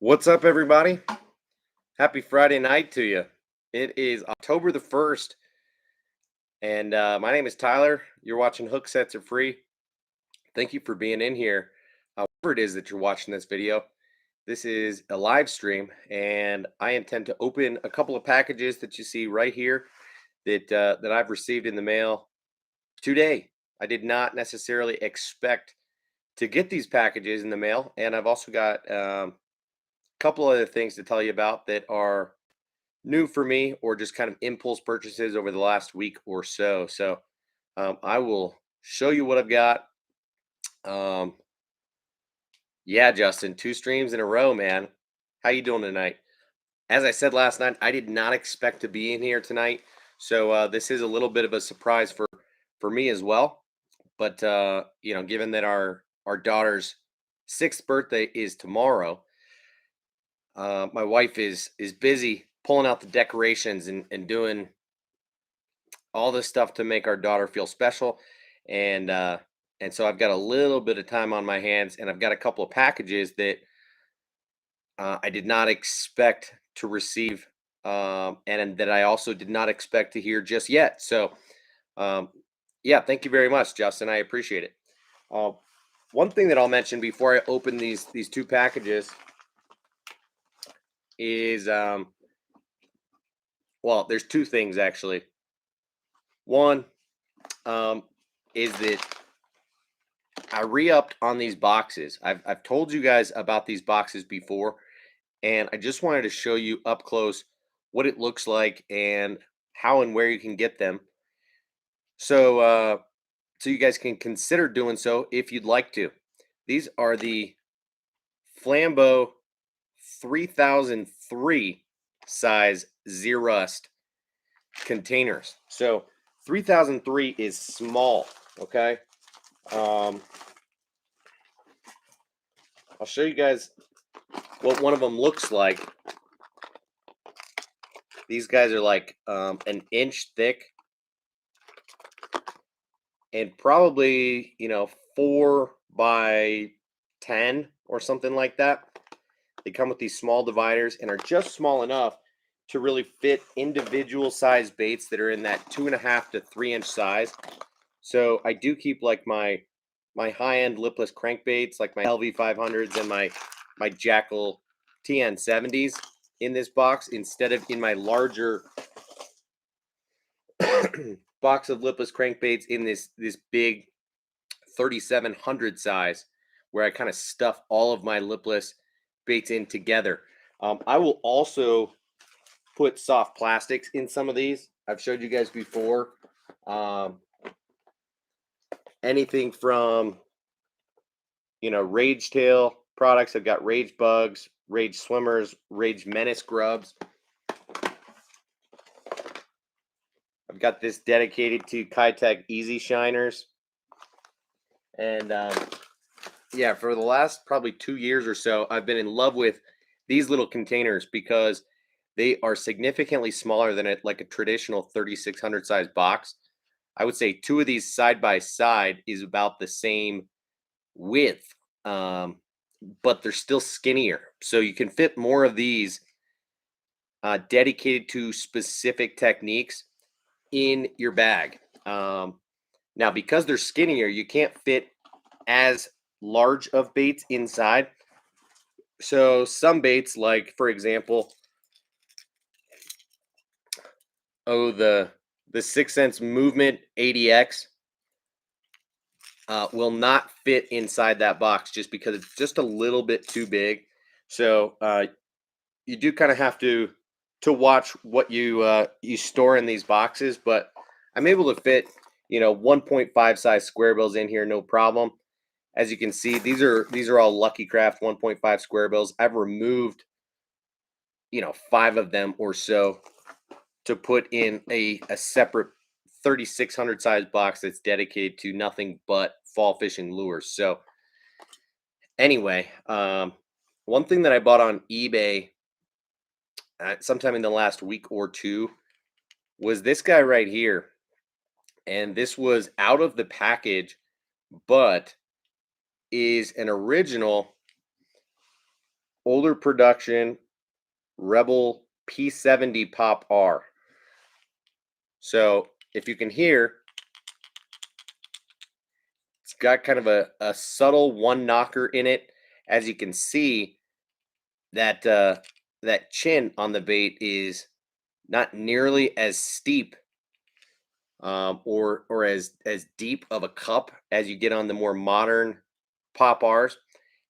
What's up, everybody? Happy Friday night to you. It is October the 1st, and my name is Tyler. You're watching Hooksets are free. Thank you for being in here. Whatever it is that you're watching this video, this is a live stream, and I intend to open a couple of packages that you see right here that I've received in the mail today. I did not necessarily expect to get these packages in the mail, and I've also got a couple other things to tell you about that are new for me or just kind of impulse purchases over the last week or so. I will show you what I've got. Um, yeah, Justin, 2 streams in a row, man. How you doing tonight? As I said last night, I did not expect to be in here tonight, so this is a little bit of a surprise for me as well. But given that our daughter's 6th birthday is tomorrow, my wife is busy pulling out the decorations and doing all this stuff to make our daughter feel special, and so I've got a little bit of time on my hands, and I've got a couple of packages that I did not expect to receive, and that I also did not expect to hear just yet. So, um, yeah, thank you very much, Justin. I appreciate it. Uh, One thing that I'll mention before I open these 2 packages is, well, there's 2 things actually. One is that I re-upped on these boxes. I've told you guys about these boxes before, and I just wanted to show you up close what it looks like and how and where you can get them. So you guys can consider doing so if you'd like to. These are the Flambeau 3003 size Zerust containers. So 3003 is small, okay? Um, I'll show you guys what one of them looks like. These guys are like an inch thick and probably 4 by 10 or something like that. They come with these small dividers and are just small enough to really fit individual size baits that are in that 2.5 to 3 inch size. So I do keep like my high-end lipless crankbaits, like my LV500s and my Jackal TN70s in this box, instead of in my larger box of lipless crankbaits in this big 3700 size, where I kind of stuff all of my lipless baits in together. I will also put soft plastics in some of these. I've showed you guys before. Anything from Rage Tail products. I've got Rage Bugs, Rage Swimmers, Rage Menace Grubs. I've got this dedicated to Kitech Easy Shiners. And yeah, for the last probably 2 years or so, I've been in love with these little containers because they are significantly smaller than like a traditional 3600 size box. I would say 2 of these side by side is about the same width, but they're still skinnier. So you can fit more of these dedicated to specific techniques in your bag. Now, because they're skinnier, you can't fit as large of baits inside. So some baits, like for example, the 6th Sense Movement 80X will not fit inside that box just because it's just a little bit too big. So you do kind of have to watch what you store in these boxes. But I'm able to fit 1.5 size square bills in here, no problem. As you can see, these are all Lucky Craft 1.5 square bills. I've removed 5 of them or so to put in a separate 3600 size box that's dedicated to nothing but fall fishing lures. So anyway, one thing that I bought on eBay sometime in the last week or two was this guy right here. And this was out of the package, but is an original older production Rebel P70 Pop R. So if you can hear, it's got kind of a subtle one knocker in it. As you can see, that that chin on the bait is not nearly as steep, or as deep of a cup as you get on the more modern pop R's.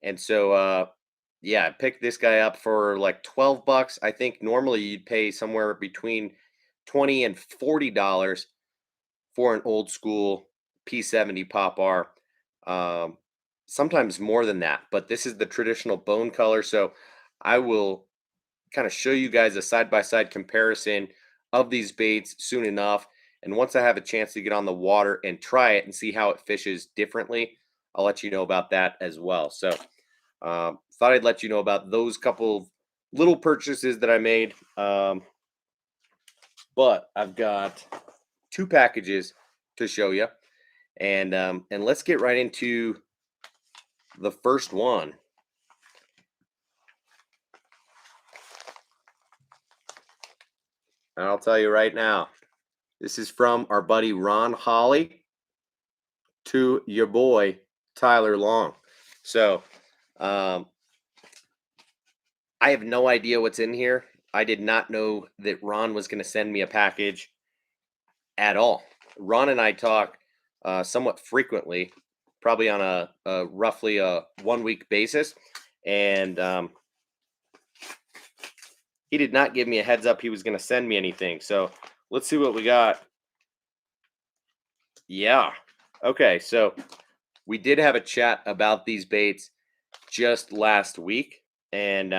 And so yeah, I picked this guy up for like 12 bucks. I think normally you'd pay somewhere between 20 and $40 for an old school P70 pop R. Um, Sometimes more than that, but this is the traditional bone color. So I will kind of show you guys a side by side comparison of these baits soon enough. And once I have a chance to get on the water and try it and see how it fishes differently, I'll let you know about that as well. So, thought I'd let you know about those couple little purchases that I made. But I've got two packages to show you, and let's get right into the first one. And I'll tell you right now, this is from our buddy Ron Holly to your boy Tyler Long. So, um, I have no idea what's in here. I did not know that Ron was going to send me a package at all. Ron and I talk somewhat frequently, probably on a roughly a 1 week basis, and he did not give me a heads up he was going to send me anything. So let's see what we got. Yeah. Okay. So we did have a chat about these baits just last week, and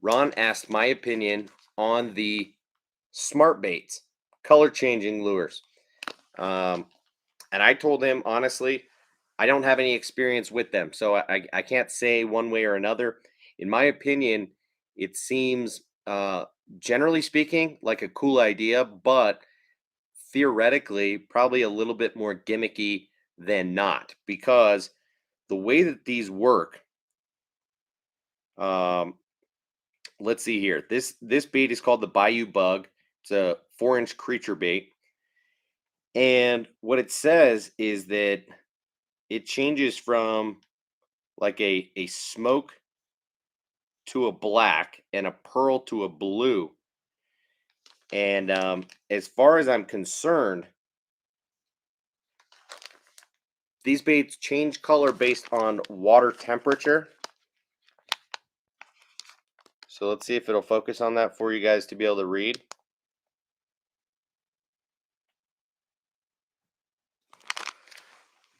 Ron asked my opinion on the smart baits, color changing lures. Um, and I told him honestly, I don't have any experience with them, so I can't say one way or another. In my opinion, it seems, generally speaking, like a cool idea, but theoretically, probably a little bit more gimmicky than not, because the way that these work, um, let's see here. This bait is called the Bayou Bug. It's a 4-inch creature bait, and what it says is that it changes from like a smoke to a black and a pearl to a blue. And as far as I'm concerned, these baits change color based on water temperature. So let's see if it'll focus on that for you guys to be able to read.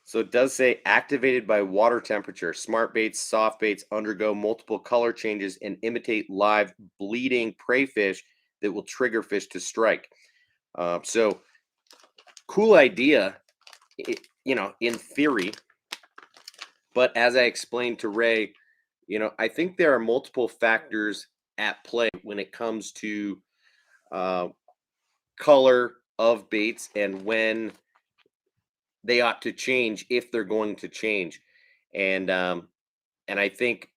So it does say activated by water temperature. Smart baits, soft baits undergo multiple color changes and imitate live bleeding prey fish that will trigger fish to strike. So cool idea, in theory. But as I explained to Ray, I think there are multiple factors at play when it comes to uh, color of baits and when they ought to change if they're going to change. And I think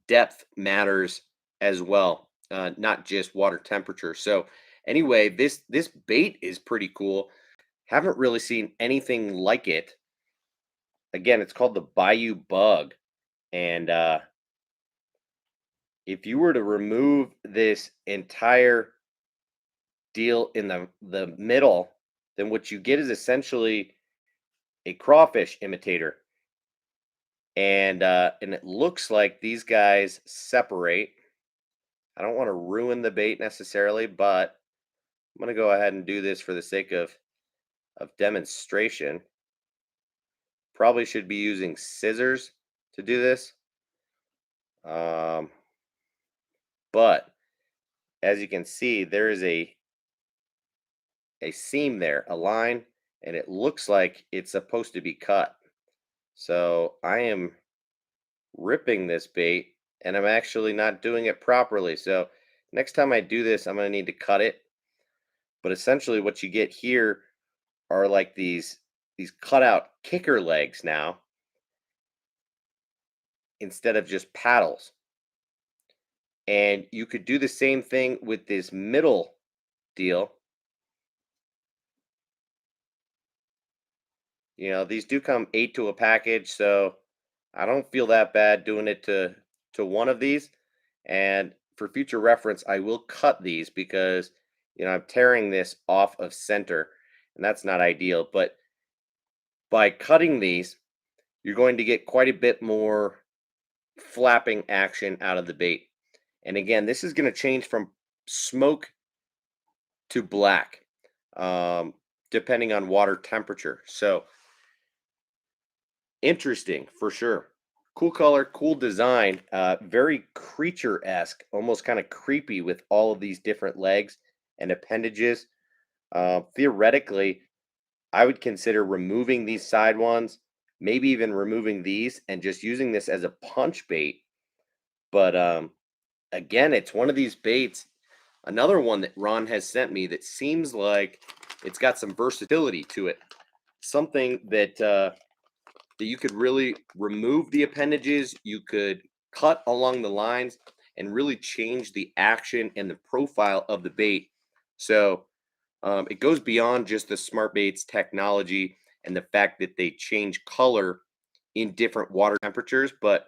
depth matters as well, not just water temperature. So anyway, this bait is pretty cool. Haven't really seen anything like it. Again, it's called the Bayou Bug, and if you were to remove this entire deal in the middle, then what you get is essentially a crawfish imitator. And it looks like these guys separate. I don't want to ruin the bait necessarily, but I'm going to go ahead and do this for the sake of demonstration. Probably should be using scissors to do this. Um, but as you can see, there is a seam there, a line, and it looks like it's supposed to be cut. So I am ripping this bait, and I'm actually not doing it properly. So next time I do this, I'm going to need to cut it. But essentially what you get here are like these cutout kicker legs now. instead of just paddles. And you could do the same thing with this middle deal. You know, these do come 8 to a package, so I don't feel that bad doing it to one of these. And for future reference, I will cut these because I'm tearing this off of center, and that's not ideal. But by cutting these, you're going to get quite a bit more flapping action out of the bait. And again, this is going to change from smoke to black, um, depending on water temperature. So interesting for sure. Cool color, cool design, very creature-esque, almost kind of creepy with all of these different legs and appendages. Theoretically, I would consider removing these side ones, maybe even removing these and just using this as a punch bait. But again, it's one of these baits. Another one that Ron has sent me that seems like it's got some versatility to it. Something that you could really remove the appendages, you could cut along the lines and really change the action and the profile of the bait. So it goes beyond just the smart baits technology and the fact that they change color in different water temperatures, but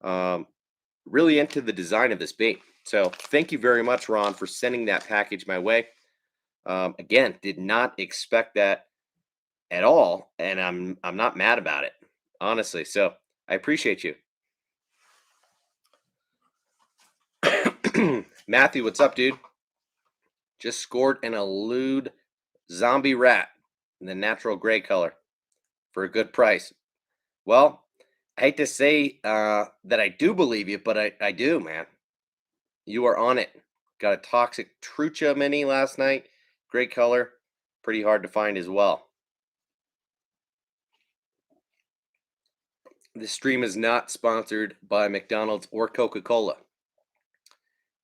um, really into the design of this bait. So thank you very much, Ron, for sending that package my way. Again, did not expect that at all, and I'm not mad about it, honestly. So I appreciate you. Matthew, what's up, dude? Just scored an elude zombie rat in the natural gray color for a good price. Well, I hate to say that I do believe you, but I do, man. You are on it. Got a toxic Trucha mini last night. Great color. Pretty hard to find as well. This stream is not sponsored by McDonald's or Coca-Cola.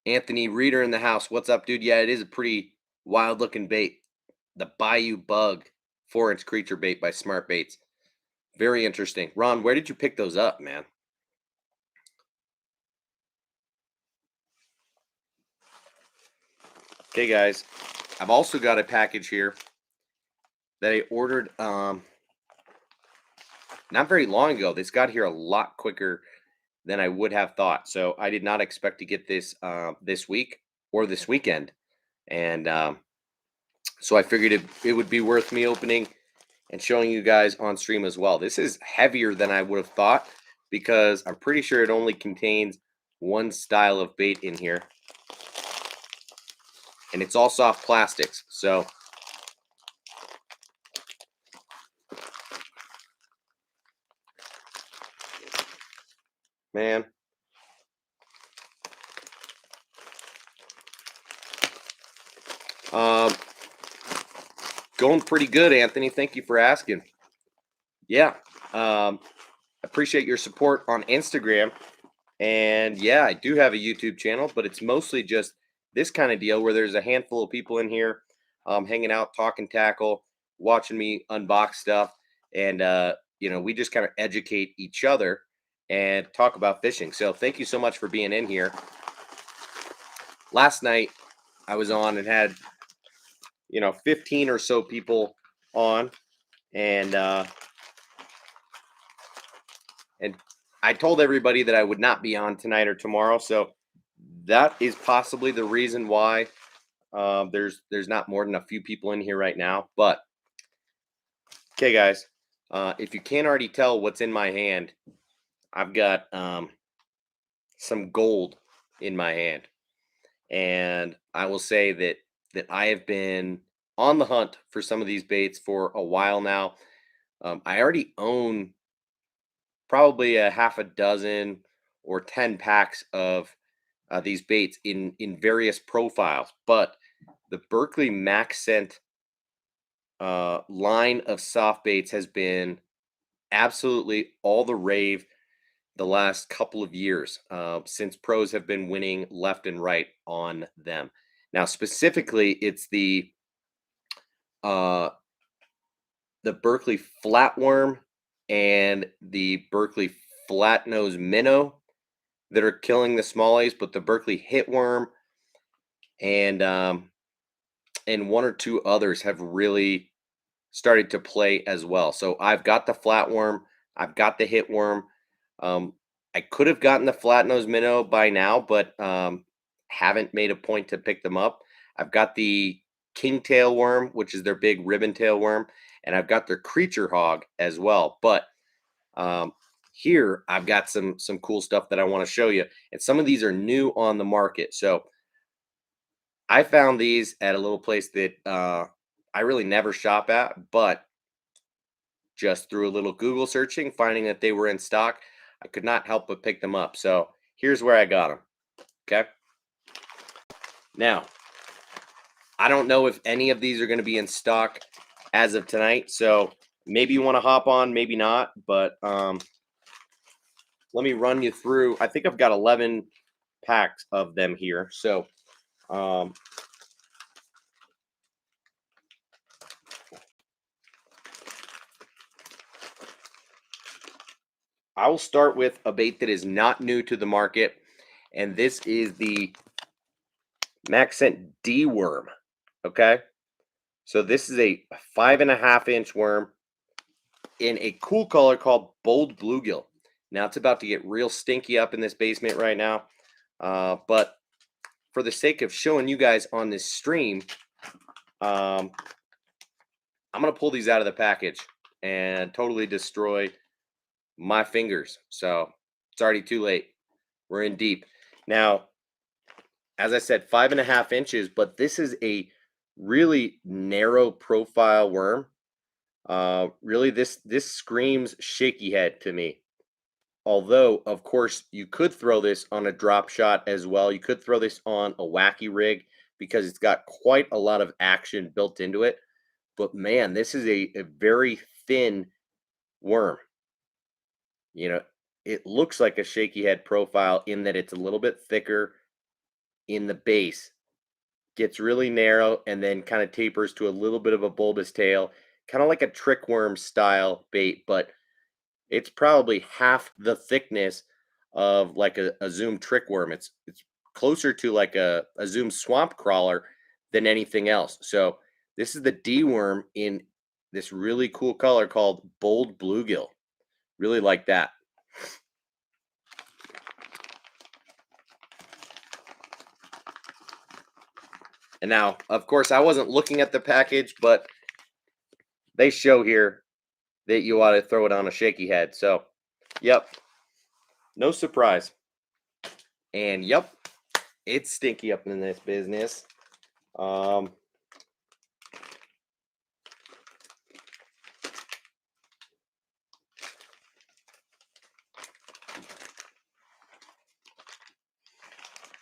Anthony Reeder in the house. What's up, dude? Yeah, it is a pretty wild looking bait. The Bayou Bug 4-inch creature bait by Smart Baits. Very interesting. Ron, where did you pick those up, man? Okay, guys. I've also got a package here that I ordered not very long ago. This got here a lot quicker than I would have thought. So I did not expect to get this this week or this weekend. And so I figured it would be worth me opening and showing you guys on stream as well. This is heavier than I would have thought because I'm pretty sure it only contains one style of bait in here. And it's all soft plastics. So man, going pretty good, Anthony. Thank you for asking. Yeah, appreciate your support on Instagram. And yeah, I do have a YouTube channel, but it's mostly just this kind of deal where there's a handful of people in here hanging out, talking tackle, watching me unbox stuff. And, we just kind of educate each other and talk about fishing. So thank you so much for being in here. Last night I was on and had, 15 or so people on. And I told everybody that I would not be on tonight or tomorrow. So that is possibly the reason why there's not more than a few people in here right now. But okay, guys, if you can't already tell what's in my hand, I've got some gold in my hand, and I will say that I have been on the hunt for some of these baits for a while now. I already own probably a half a dozen or 10 packs of these baits in various profiles, but the Berkeley Max Scent line of soft baits has been absolutely all the rave the last couple of years since pros have been winning left and right on them. Now, specifically, it's uh, the Berkeley Flatworm and the Berkeley flat nose minnow that are killing the smallies, but the Berkeley hitworm and and one or two others have really started to play as well. So I've got the flatworm, I've got the hitworm. Um, I could have gotten the flat nose minnow by now, but haven't made a point to pick them up. I've got the kingtail worm, which is their big ribbon tail worm, and I've got their creature hog as well. But um, here I've got some cool stuff that I want to show you, and some of these are new on the market. So I found these at a little place that I really never shop at, but just through a little Google searching, finding that they were in stock, I could not help but pick them up. So here's where I got them. Okay. Now, I don't know if any of these are going to be in stock as of tonight. So maybe you want to hop on, maybe not. But let me run you through. I think I've got 11 packs of them here. So I will start with a bait that is not new to the market. And this is the Maxent D worm. Okay. So this is a 5.5-inch worm in a cool color called Bold Bluegill. Now it's about to get real stinky up in this basement right now. But for the sake of showing you guys on this stream, I'm going to pull these out of the package and totally destroy my fingers. So it's already too late. We're in deep. Now, as I said, 5.5 inches, but this is a really narrow profile worm. Really, this screams shaky head to me. Although, of course, you could throw this on a drop shot as well. You could throw this on a wacky rig because it's got quite a lot of action built into it. But man, this is a very thin worm. You know, it looks like a shaky head profile in that it's a little bit thicker in the base, gets really narrow, and then kind of tapers to a little bit of a bulbous tail, kind of like a trick worm style bait, but it's probably half the thickness of like a Zoom trick worm. It's closer to like a Zoom swamp crawler than anything else. So this is the D worm in this really cool color called Bold Bluegill. Really like that. And now, of course, I wasn't looking at the package, but they show here that you ought to throw it on a shaky head. So, yep, no surprise. And yep, it's stinky up in this business. Um,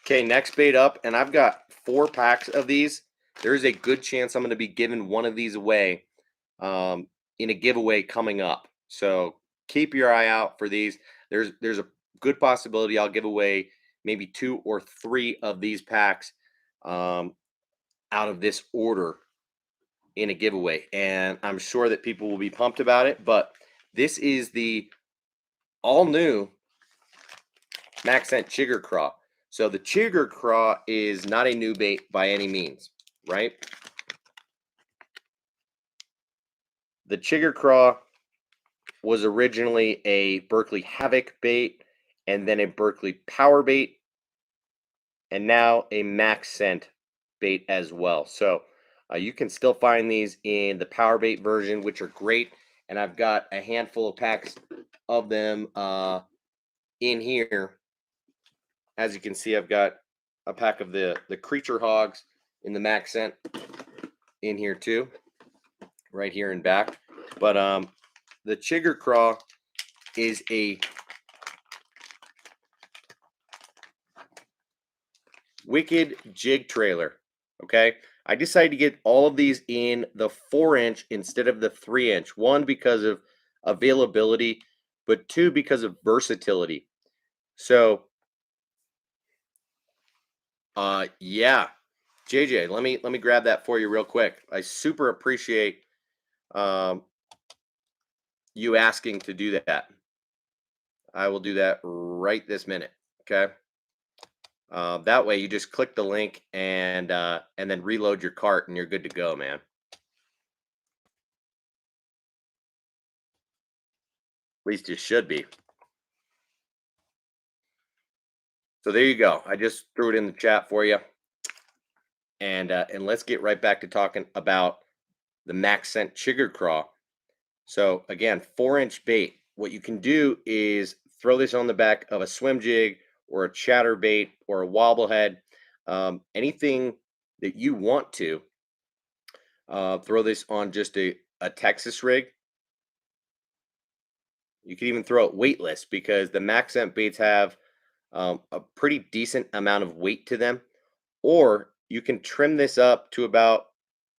okay, next bait up, and I've got 4 packs of these. There's a good chance I'm going to be giving one of these away in a giveaway coming up. So keep your eye out for these. There's a good possibility I'll give away maybe 2 or 3 of these packs out of this order in a giveaway, and I'm sure that people will be pumped about it. But this is the all new Maxent Chigger Craw. So the Chigger Craw is not a new bait by any means, right? The Chigger Craw was originally a Berkeley Havoc bait, and then a Berkeley Power bait, and now a Maxent bait as well. So you can still find these in the Power bait version, which are great. And I've got a handful of packs of them in here. As you can see, I've got a pack of the creature hogs in the Maxent in here too, right here in back. But the Chigger Craw is a wicked jig trailer. Okay, I decided to get all of these in the 4-inch instead of the 3-inch. One, because of availability, but 2, because of versatility. So yeah, JJ, let me grab that for you real quick. I super appreciate you asking to do that. I will do that right this minute. Okay. That way you just click the link and then reload your cart and you're good to go, man. At least you should be. So there you go. I just threw it in the chat for you, and let's get right back to talking about the Max Scent Chigger Craw. So again, 4-inch bait. What you can do is throw this on the back of a swim jig or a chatter bait or a wobblehead, anything that you want to. Throw this on just a Texas rig. You can even throw it weightless because the Max Scent baits have a pretty decent amount of weight to them. Or you can trim this up to about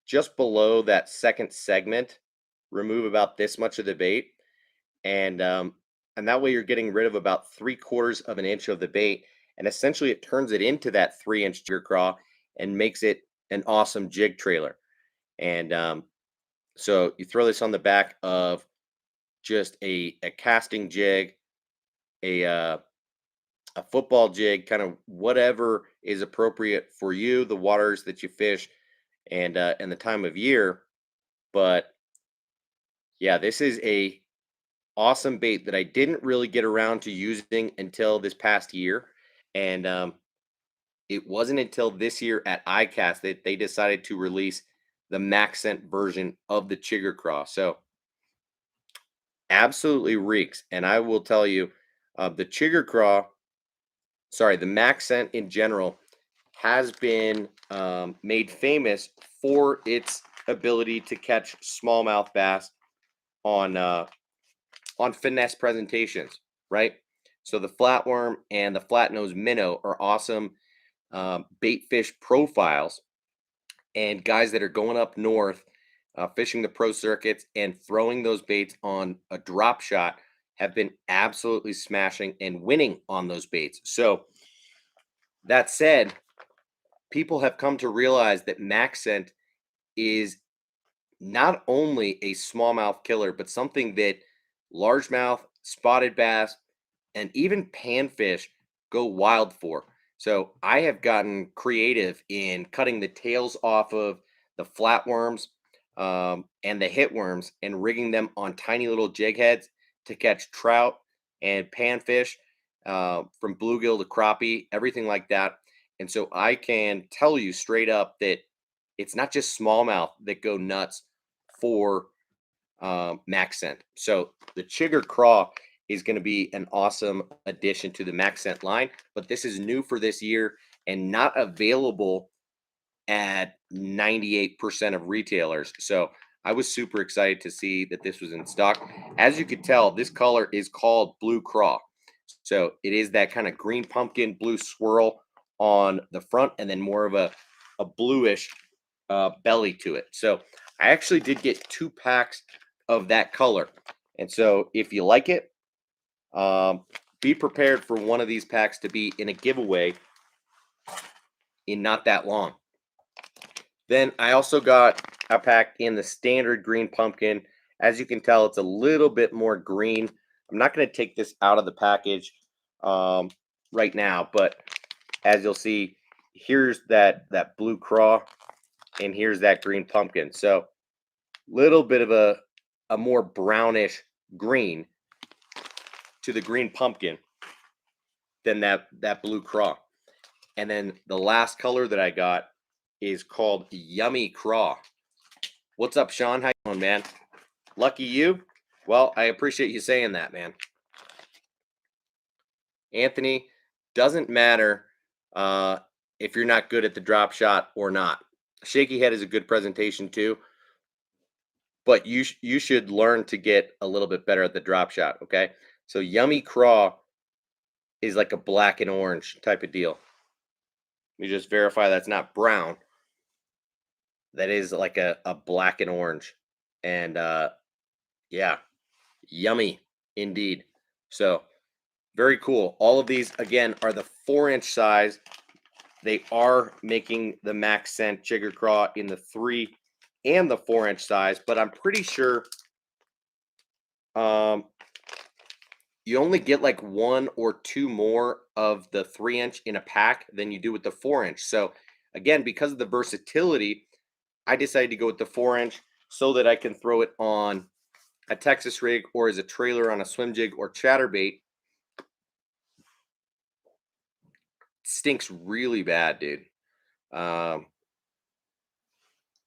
just below that second segment, remove about this much of the bait, and and that way you're getting rid of about 3/4 of an inch of the bait, and essentially it turns it into that 3-inch jig craw and makes it an awesome jig trailer. And so you throw this on the back of just a casting jig, a a football jig, kind of whatever is appropriate for you, the waters that you fish, and the time of year. But yeah, this is a awesome bait that I didn't really get around to using until this past year, and it wasn't until this year at ICAST that they decided to release the Max Scent version of the Chigger Craw. So absolutely reeks, and I will tell you, the Chigger Craw, sorry, the Max Scent in general has been made famous for its ability to catch smallmouth bass on finesse presentations, right? So the flatworm and the flatnose minnow are awesome bait fish profiles, and guys that are going up north, fishing the pro circuits and throwing those baits on a drop shot have been absolutely smashing and winning on those baits. So that said, people have come to realize that Max Scent is not only a smallmouth killer, but something that largemouth, spotted bass, and even panfish go wild for. So I have gotten creative in cutting the tails off of the flatworms and the hitworms and rigging them on tiny little jig heads to catch trout and panfish, from bluegill to crappie, everything like that. And so I can tell you straight up that it's not just smallmouth that go nuts for Max Scent. So the Chigger Craw is going to be an awesome addition to the Max Scent line, but this is new for this year and not available at 98% of retailers. So I was super excited to see that this was in stock. As you could tell, this color is called Blue Craw. So it is that kind of green pumpkin blue swirl on the front and then more of a bluish belly to it. So I actually did get 2 packs of that color. And so if you like it, be prepared for one of these packs to be in a giveaway in not that long. Then I also got a pack in the standard green pumpkin. As you can tell, it's a little bit more green. I'm not going to take this out of the package right now, but as you'll see, here's that blue craw, and here's that green pumpkin. So little bit of a more brownish green to the green pumpkin than that blue craw. And then the last color that I got is called Yummy Craw. What's up, Sean? How you doing, man? Lucky you? Well, I appreciate you saying that, man. Anthony, doesn't matter if you're not good at the drop shot or not. Shaky head is a good presentation too, but you should learn to get a little bit better at the drop shot, okay? So Yummy Craw is like a black and orange type of deal. Let me just verify that's not brown. That is like a black and orange. And yeah, yummy indeed. So very cool. All of these, again, are the 4-inch size. They are making the Max Scent Chigger Craw in the 3 and the 4-inch size, but I'm pretty sure you only get like 1 or 2 more of the 3-inch in a pack than you do with the 4-inch. So again, because of the versatility, I decided to go with the 4-inch so that I can throw it on a Texas rig or as a trailer on a swim jig or chatterbait. Stinks really bad, dude. Um,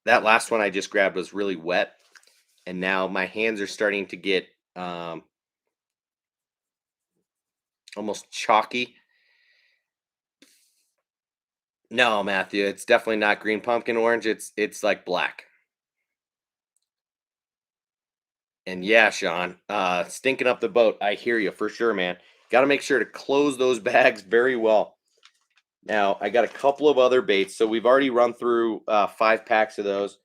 that last one I just grabbed was really wet, and now my hands are starting to get almost chalky. No, Matthew, it's definitely not green pumpkin orange. It's like black. And yeah, Sean, stinking up the boat. I hear you for sure, man. Got to make sure to close those bags very well. Now, I got a couple of other baits. So we've already run through 5 packs of those,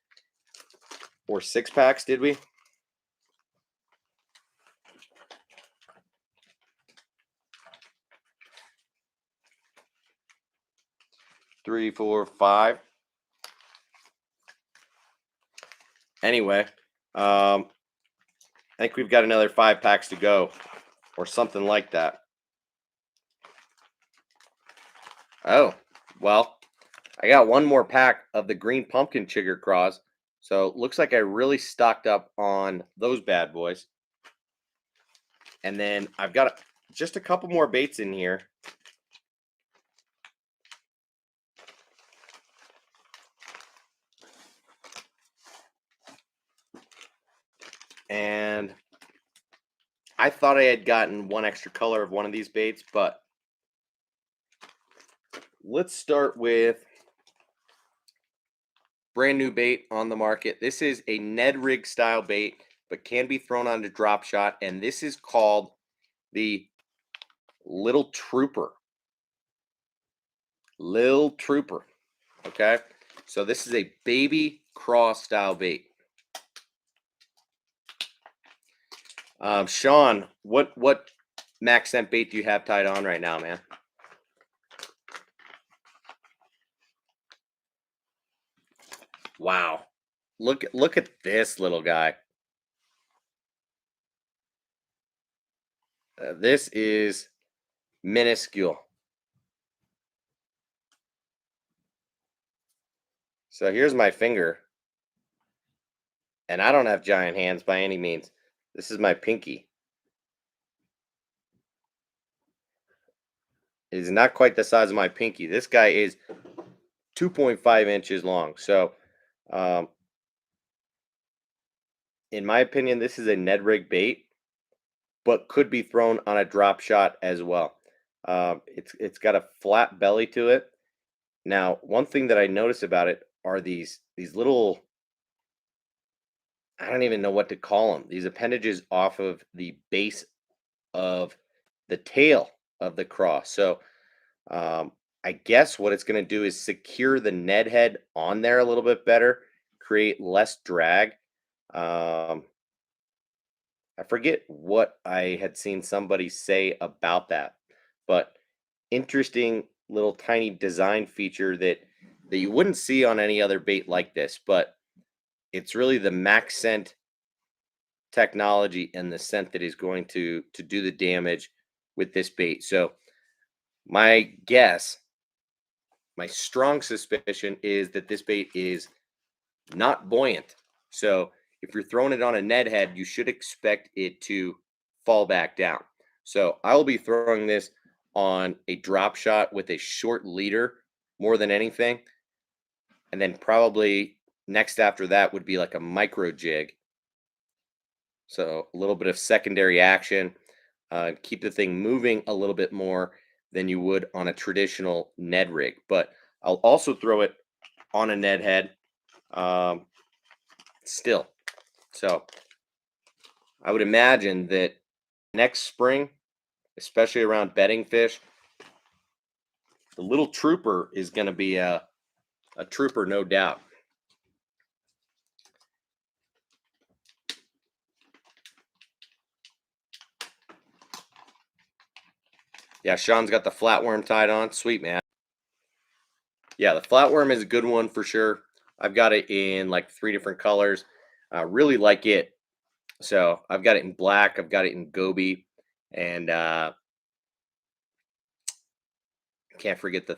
or 6 packs, did we? Three, four, 5. Anyway, I think we've got another 5 packs to go, or something like that. Oh, well, I got one more pack of the green pumpkin chigger craws. So looks like I really stocked up on those bad boys. And then I've got just a couple more baits in here. And I thought I had gotten one extra color of one of these baits, but let's start with brand new bait on the market. This is a Ned rig style bait, but can be thrown on a drop shot. And this is called the Little Trooper. Lil Trooper. Okay. So this is a baby craw style bait. Sean, what max scent bait do you have tied on right now, man? Wow. Look at this little guy. This is minuscule. So here's my finger. And I don't have giant hands by any means. This is my pinky. It is not quite the size of my pinky. This guy is 2.5 inches long. So, in my opinion, this is a Ned rig bait, but could be thrown on a drop shot as well. It's got a flat belly to it. Now, one thing that I notice about it are these little, I don't even know what to call them. These appendages off of the base of the tail of the craw. So I guess what it's going to do is secure the Ned head on there a little bit better, create less drag. I forget what I had seen somebody say about that, but interesting little tiny design feature that you wouldn't see on any other bait like this, but it's really the max scent technology and the scent that is going to do the damage with this bait. So my guess, my strong suspicion is that this bait is not buoyant. So if you're throwing it on a Ned head, you should expect it to fall back down. So I will be throwing this on a drop shot with a short leader more than anything. And then probably next after that would be like a micro jig. So a little bit of secondary action, keep the thing moving a little bit more than you would on a traditional Ned rig. But I'll also throw it on a Ned head still. So I would imagine that next spring, especially around bedding fish, the Little Trooper is going to be a trooper, no doubt. Yeah, Sean's got the flatworm tied on. Sweet, man. Yeah, the flatworm is a good one for sure. I've got it in like 3 different colors. I really like it. So I've got it in black, I've got it in goby, And can't forget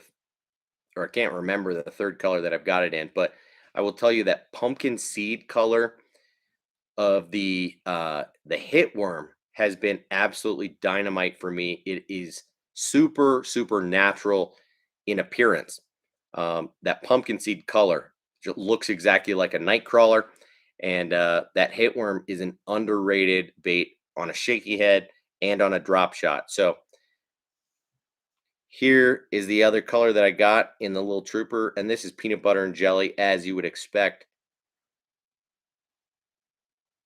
or I can't remember the third color that I've got it in, but I will tell you that pumpkin seed color of the hitworm has been absolutely dynamite for me. It is super natural in appearance. That pumpkin seed color looks exactly like a night crawler, and that hitworm is an underrated bait on a shaky head and on a drop shot. So here is the other color that I got in the little trooper, and this is peanut butter and jelly, as you would expect.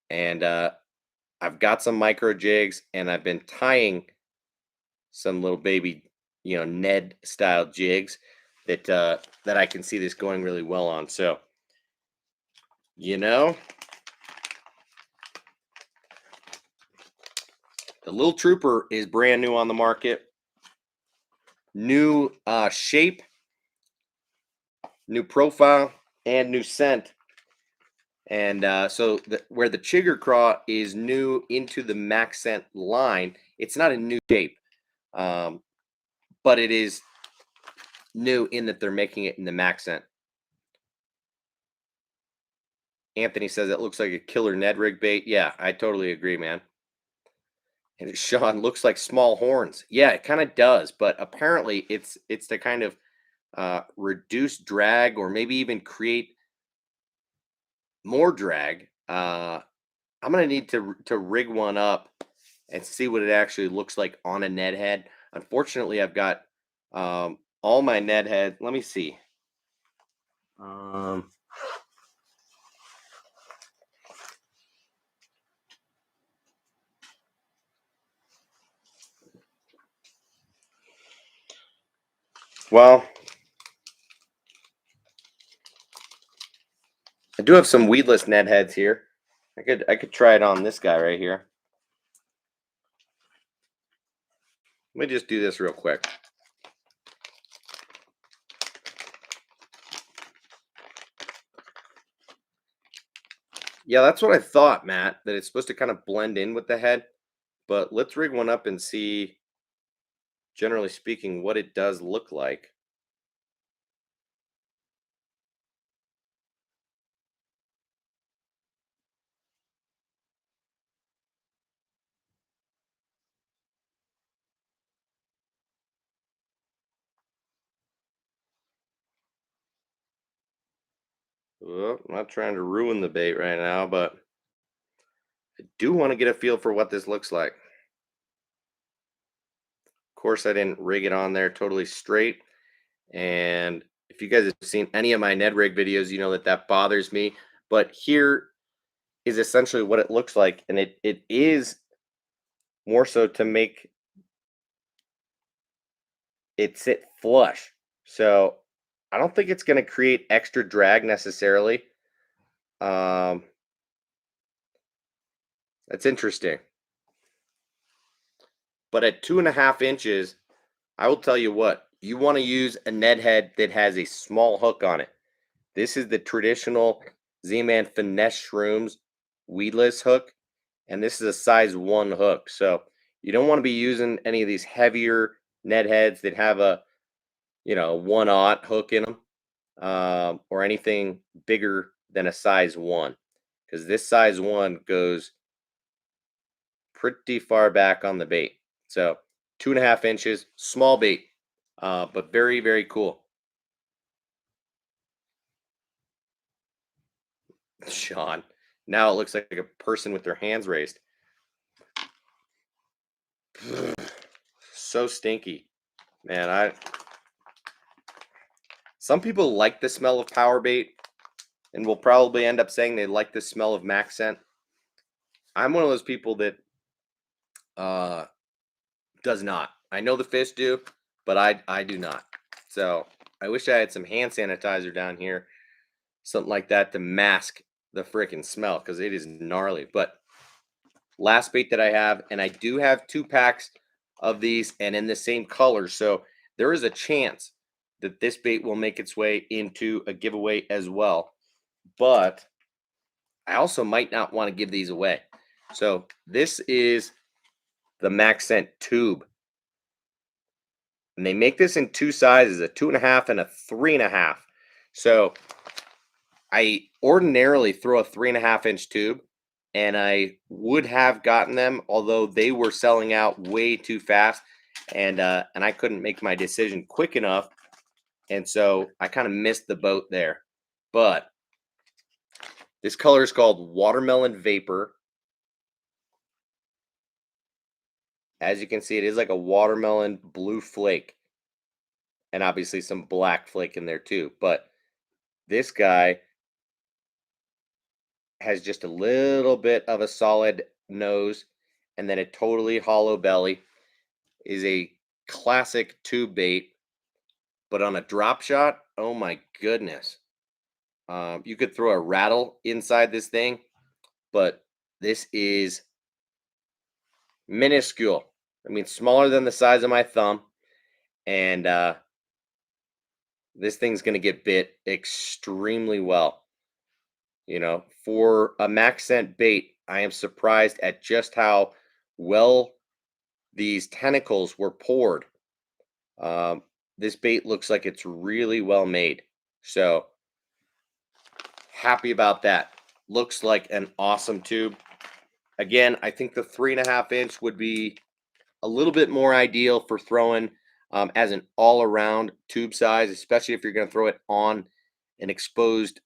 And I've got some micro jigs, and I've been tying some little baby, Ned style jigs that I can see this going really well on. So, you know, the little trooper is brand new on the market. New shape, new profile, and new scent. And so where the Chigger Craw is new into the Max Scent line, it's not a new shape, but it is new in that they're making it in the Max Scent. Anthony says it looks like a killer Ned rig bait. Yeah, I totally agree, man. And Sean looks like small horns. Yeah, it kind of does, but apparently it's to kind of reduce drag or maybe even create more drag. I'm gonna need to rig one up and see what it actually looks like on a Ned head. Unfortunately, I've got all my Ned head. Let me see. Well, I do have some weedless Ned heads here. I could try it on this guy right here. Let me just do this real quick. Yeah, that's what I thought, Matt, that it's supposed to kind of blend in with the head. But let's rig one up and see, generally speaking, what it does look like. Oh, I'm not trying to ruin the bait right now, but I do want to get a feel for what this looks like. Of course, I didn't rig it on there totally straight. And if you guys have seen any of my Ned rig videos, you know that bothers me. But here is essentially what it looks like. And it is more so to make it sit flush. So I don't think it's going to create extra drag necessarily. That's interesting. But at 2.5 inches, I will tell you what, you want to use a Ned head that has a small hook on it. This is the traditional Z-Man Finesse Shrooms weedless hook, and this is a size 1 hook. So you don't want to be using any of these heavier Ned heads that have a 1/0 hook in them, or anything bigger than a size 1, because this size 1 goes pretty far back on the bait. So 2.5 inches, small bait, but very cool. Sean, now it looks like a person with their hands raised. So stinky, man. Some people like the smell of power bait and will probably end up saying they like the smell of Max Scent. I'm one of those people that does not. I know the fish do, but I do not. So I wish I had some hand sanitizer down here, something like that, to mask the freaking smell, because it is gnarly. But last bait that I have, and I do have 2 packs of these and in the same color, so there is a chance that this bait will make its way into a giveaway as well. But I also might not want to give these away. So this is the max scent tube. And they make this in two sizes, a 2.5 and a 3.5. So I ordinarily throw a 3.5 inch tube, and I would have gotten them, although they were selling out way too fast, and I couldn't make my decision quick enough, and so I kind of missed the boat there. But this color is called Watermelon Vapor. As you can see, it is like a watermelon blue flake, and obviously some black flake in there too. But this guy has just a little bit of a solid nose and then a totally hollow belly. Is a classic tube bait, but on a drop shot, oh my goodness. You could throw a rattle inside this thing, but this is minuscule. I mean, smaller than the size of my thumb. And this thing's going to get bit extremely well. You know, for a max scent bait, I am surprised at just how well these tentacles were poured. Um, this bait looks like it's really well made. So happy about that. Looks like an awesome tube. Again, I think the 3.5 inch would be a little bit more ideal for throwing as an all-around tube size, especially if you're going to throw it on an exposed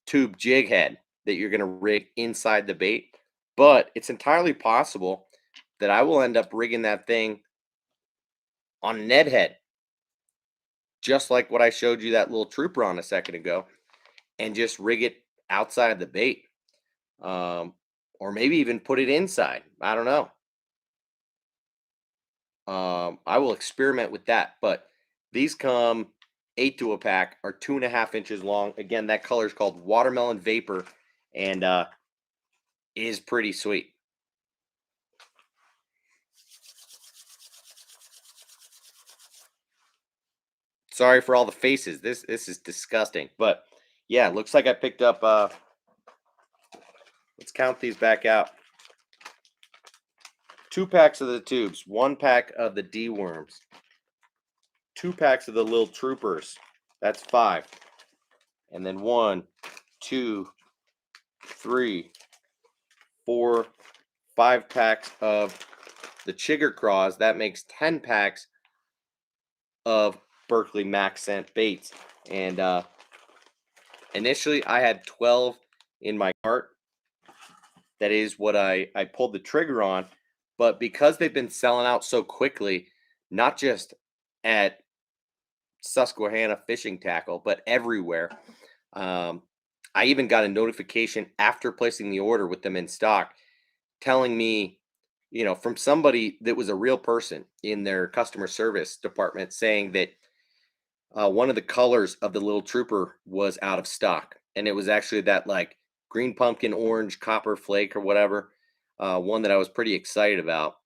tube jig head that you're going to rig inside the bait. But it's entirely possible that I will end up rigging that thing on a Ned head, just like what I showed you that little trooper on a second ago, and just rig it outside of the bait, or maybe even put it inside. I don't know. I will experiment with that, but these come 8 to a pack, are 2.5 inches long. Again, that color is called Watermelon Vapor, and is pretty sweet. Sorry for all the faces. This is disgusting, but yeah, looks like I picked up. Let's count these back out. 2 packs of the tubes, 1 pack of the D worms, 2 packs of the little troopers. That's 5. And then 1, 2, 3, 4, 5 packs of the Chigger Craws. That makes 10 packs of Berkeley Max Scent baits. And initially I had 12 in my cart. That is what I pulled the trigger on. But because they've been selling out so quickly, not just at Susquehanna Fishing Tackle, but everywhere, I even got a notification after placing the order with them in stock telling me, you know, from somebody that was a real person in their customer service department saying that one of the colors of the little trooper was out of stock. And it was actually that like green pumpkin, orange, copper flake or whatever. One that I was pretty excited about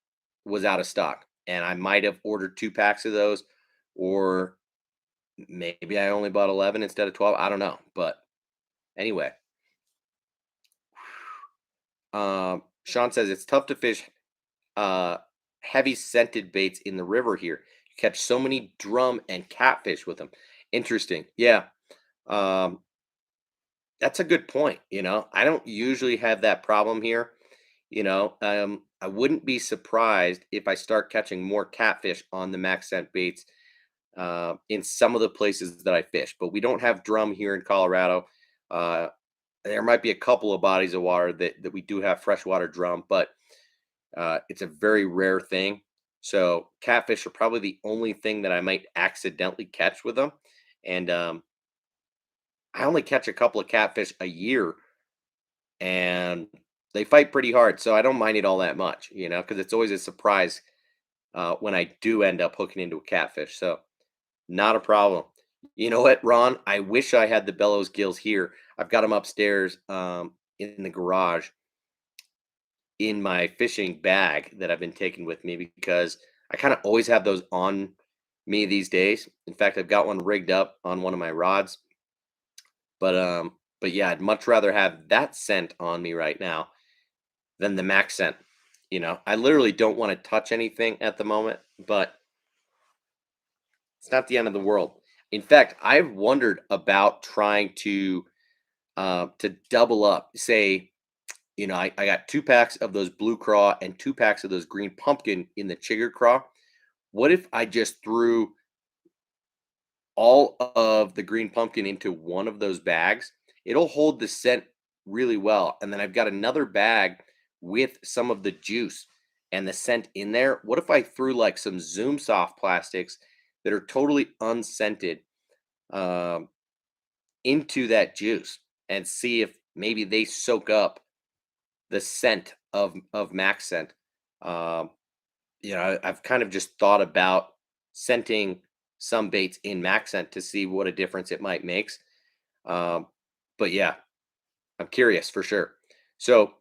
was out of stock. And I might have ordered 2 packs of those, or maybe I only bought 11 instead of 12. I don't know. But anyway, Sean says it's tough to fish heavy scented baits in the river here. You catch so many drum and catfish with them. Interesting. Yeah. Um, that's a good point. You know, I don't usually have that problem here. You know, I wouldn't be surprised if I start catching more catfish on the max scent baits in some of the places that I fish, but we don't have drum here in Colorado. Uh, there might be a couple of bodies of water that we do have freshwater drum, but it's a very rare thing. So catfish are probably the only thing that I might accidentally catch with them. And I only catch a couple of catfish a year, and they fight pretty hard. So I don't mind it all that much, you know, because it's always a surprise when I do end up hooking into a catfish. So not a problem. You know what, Ron? I wish I had the bellows gills here. I've got them upstairs in the garage in my fishing bag that I've been taking with me because I kind of always have those on me these days. In fact, I've got one rigged up on one of my rods. But yeah, I'd much rather have that scent on me right now than the Max scent. I literally don't want to touch anything at the moment, but it's not the end of the world. In fact, I've wondered about trying to double up. Say, I got 2 packs of those blue craw and 2 packs of those green pumpkin in the chigger craw. What if I just threw all of the green pumpkin into one of those bags? It'll hold the scent really well. And then I've got another bag with some of the juice and the scent in there. What if I threw like some Zoom soft plastics that are totally unscented um, into that juice and see if maybe they soak up the scent of Max scent? Um, I've kind of just thought about scenting some baits in Max scent to see what a difference it might makes. Um, but yeah, I'm curious for sure. So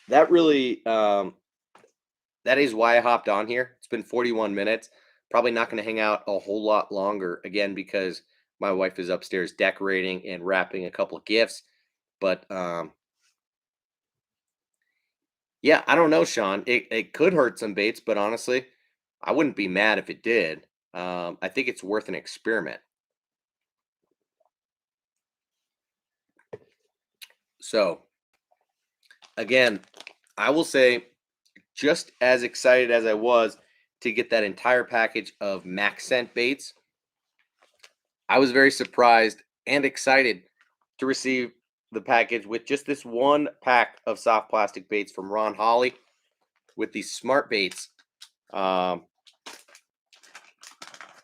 that really that is why I hopped on here. It's been 41 minutes. Probably not going to hang out a whole lot longer again because my wife is upstairs decorating and wrapping a couple of gifts. But yeah, I don't know, Sean. It could hurt some baits, but honestly, I wouldn't be mad if it did. I think it's worth an experiment. So again, I will say, just as excited as I was to get that entire package of Max scent baits, I was very surprised and excited to receive the package with just this 1 pack of soft plastic baits from Ron Holly with these smart baits. Um,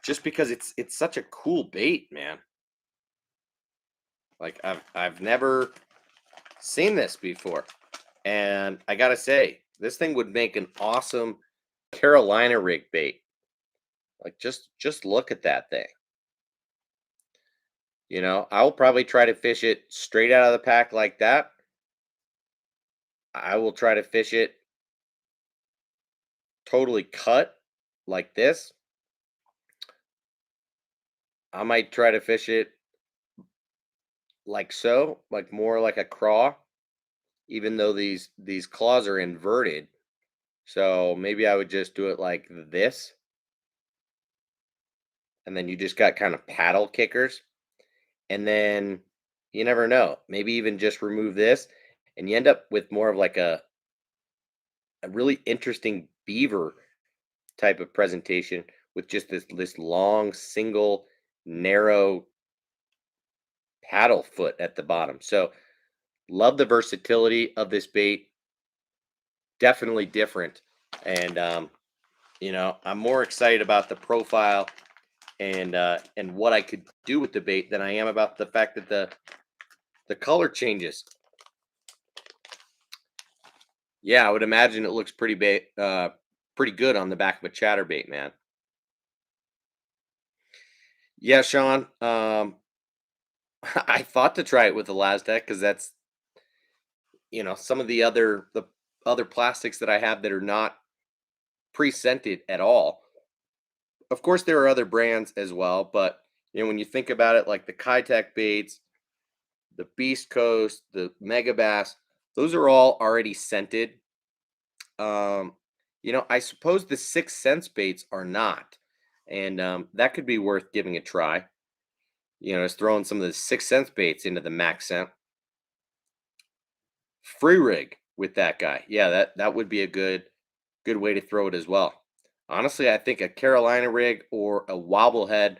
just because it's such a cool bait, man. Like I've never seen this before, and I gotta say, this thing would make an awesome Carolina rig bait. Like just look at that thing. I will probably try to fish it straight out of the pack like that. I will try to fish it totally cut like this. I might try to fish it like so, like more like a craw, even though these claws are inverted. So maybe I would just do it like this, and then you just got kind of paddle kickers, and then you never know. Maybe even just remove this, and you end up with more of like a really interesting beaver type of presentation with just this long single narrow paddle foot at the bottom. So love the versatility of this bait. Definitely different, and I'm more excited about the profile and what I could do with the bait than I am about the fact that the color changes. Yeah, I would imagine it looks pretty good on the back of a chatterbait, man. Yeah, Sean. I thought to try it with the Lazdeck because that's some of the other plastics that I have that are not pre-scented at all. Of course, there are other brands as well, but when you think about it, like the Kitech baits, the Beast Coast, the Mega Bass, those are all already scented. Um, I suppose the Six Sense baits are not, and that could be worth giving a try. Just throwing some of the Six Sense baits into the Max scent. Free rig with that guy. Yeah, that would be a good way to throw it as well. Honestly, I think a Carolina rig or a wobblehead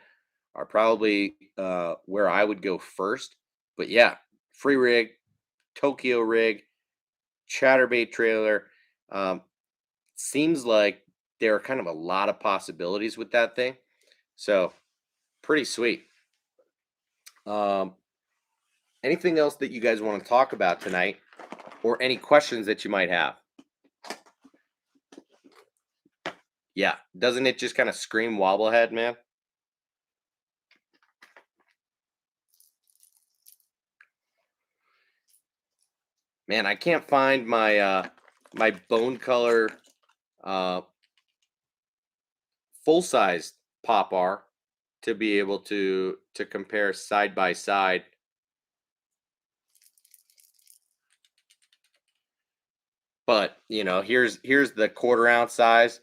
are probably where I would go first. But yeah, free rig, Tokyo rig, chatterbait trailer. Um, seems like there are kind of a lot of possibilities with that thing. So pretty sweet. Um, anything else that you guys want to talk about tonight, or any questions that you might have? Yeah, doesn't it just kind of scream wobblehead, man? Man, I can't find my bone color uh full size pop R to be able to compare side by side. But here's the 1/4 ounce size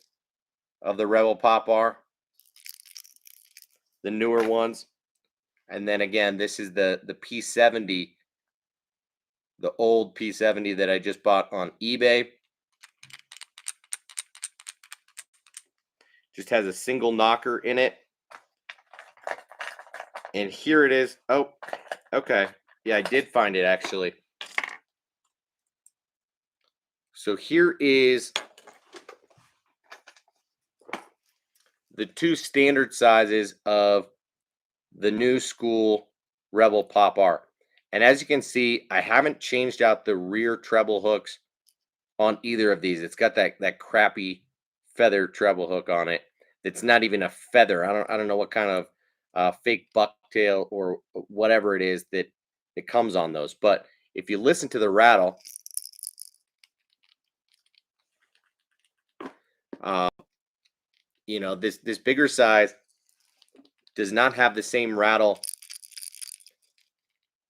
of the Rebel Pop R, the newer ones. And then again, this is the P70, the old P70 that I just bought on eBay. Just has a single knocker in it. And here it is. Oh, okay. Yeah, I did find it actually. So here is the 2 standard sizes of the new school Rebel Pop R. And as you can see, I haven't changed out the rear treble hooks on either of these. It's got that crappy feather treble hook on it. It's not even a feather. I don't know what kind of fake bucktail or whatever it is that it comes on those. But if you listen to the rattle, uh, this bigger size does not have the same rattle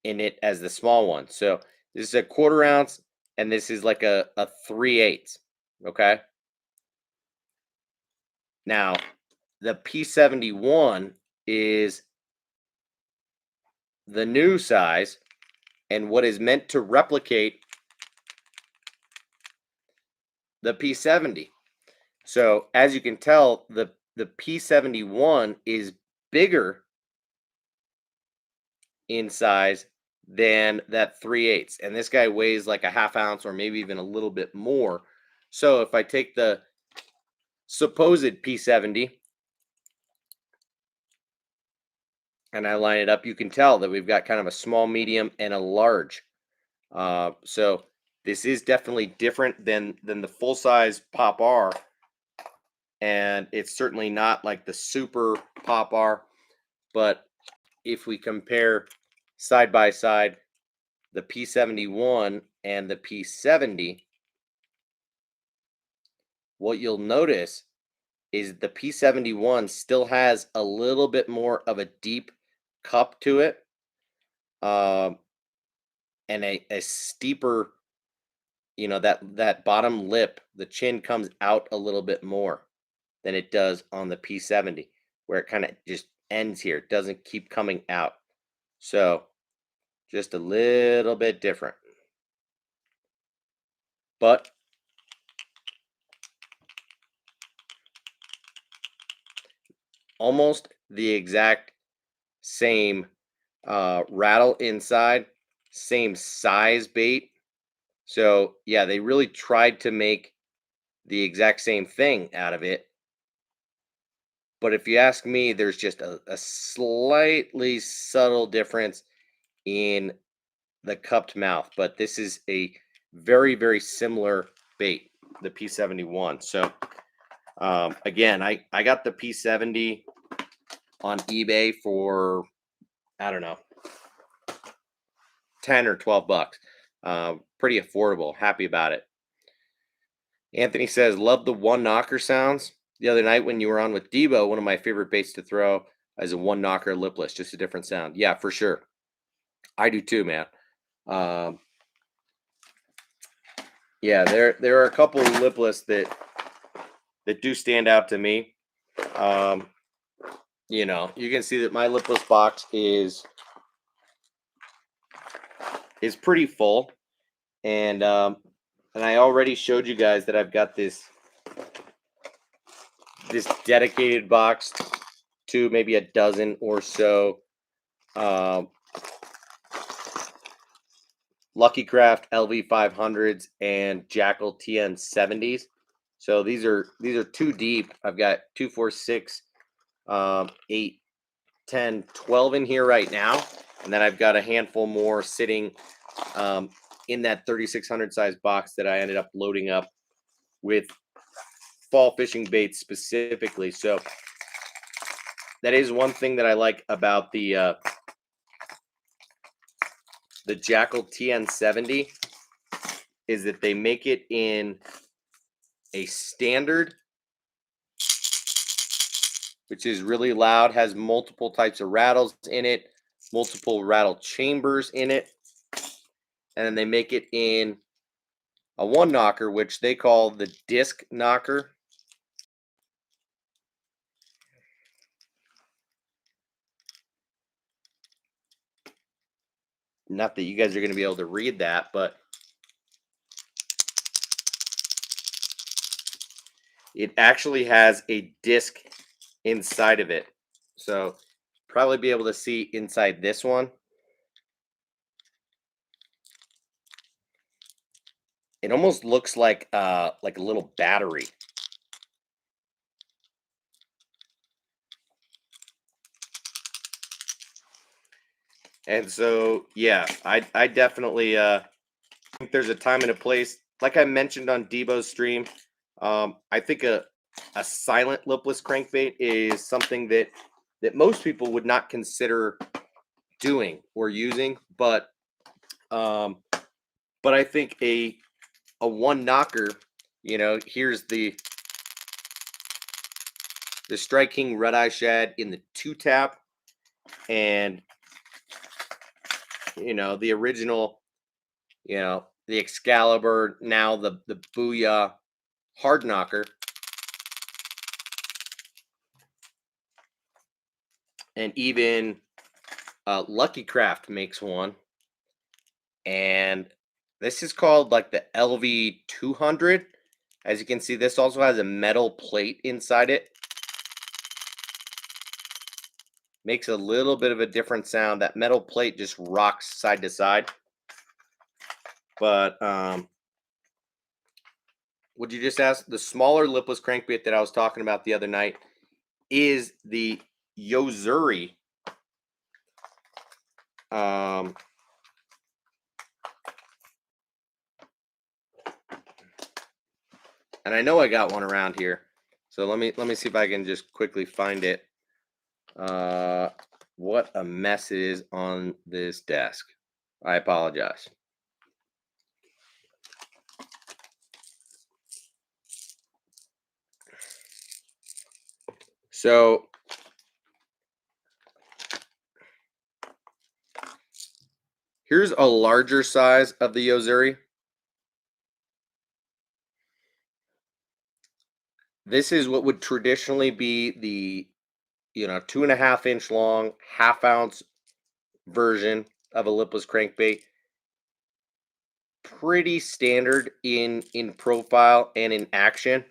in it as the small one. So this is a 1/4 ounce, and this is like a 3/8. Okay. Now the P71 is the new size and what is meant to replicate the P70. So as you can tell, the P71 is bigger in size than that 3/8, and this guy weighs like a 1/2 ounce or maybe even a little bit more. So if I take the supposed P70 and I line it up, you can tell that we've got kind of a small, medium, and a large. So this is definitely different than the full size Pop R, and it's certainly not like the super Pop R. But if we compare side by side the P71 and the P70, what you'll notice is the P71 still has a little bit more of a deep cup to it, um, and a steeper, that bottom lip, the chin comes out a little bit more than it does on the P70, where it kind of just ends here. It doesn't keep coming out. So just a little bit different. But almost the exact same rattle inside, same size bait. So yeah, they really tried to make the exact same thing out of it. But if you ask me, there's just a slightly subtle difference in the cupped mouth. But this is a very, very similar bait, the P71. So again, I got the P70 on eBay for, I don't know, 10 or 12 bucks. Pretty affordable. Happy about it. Anthony says, love the one knocker sounds. The other night when you were on with Debo, one of my favorite baits to throw is a one knocker lipless, just a different sound. Yeah, for sure. I do too, man. Yeah, there are a couple lipless that do stand out to me. You can see that my lipless box is pretty full, and I already showed you guys that I've got this dedicated box to maybe a dozen or so Lucky Craft LV500s and Jackal TN70s. So these are too deep. I've got 2, 4, 6, 8, 10, 12 in here right now, and then I've got a handful more sitting in that 3600 size box that I ended up loading up with fall fishing baits specifically. So that is one thing that I like about the Jackal TN70 is that they make it in a standard, which is really loud, has multiple types of rattles in it, multiple rattle chambers in it, and then they make it in a one knocker, which they call the disc knocker. Not that you guys are going to be able to read that, but it actually has a disc inside of it. So probably be able to see inside this one. It almost looks like a little battery. And so yeah, I definitely think there's a time and a place. Like I mentioned on Debo's stream, I think a silent lipless crankbait is something that most people would not consider doing or using, um, but I think a one knocker, here's the Strike King Red Eye Shad in the 2-tap, and the original, the Excalibur, now the Booyah Hard Knocker. And even Lucky Craft makes one. And this is called like the LV 200. As you can see, this also has a metal plate inside it. Makes a little bit of a different sound. That metal plate just rocks side to side. But would you just ask? The smaller lipless crankbait that I was talking about the other night is the Yozuri. And I know I got one around here. So let me see if I can just quickly find it. What a mess it is on this desk. I apologize. So here's a larger size of the Yozuri. This is what would traditionally be the 2.5-inch long, half-ounce version of a lipless crankbait. Pretty standard in profile and in action.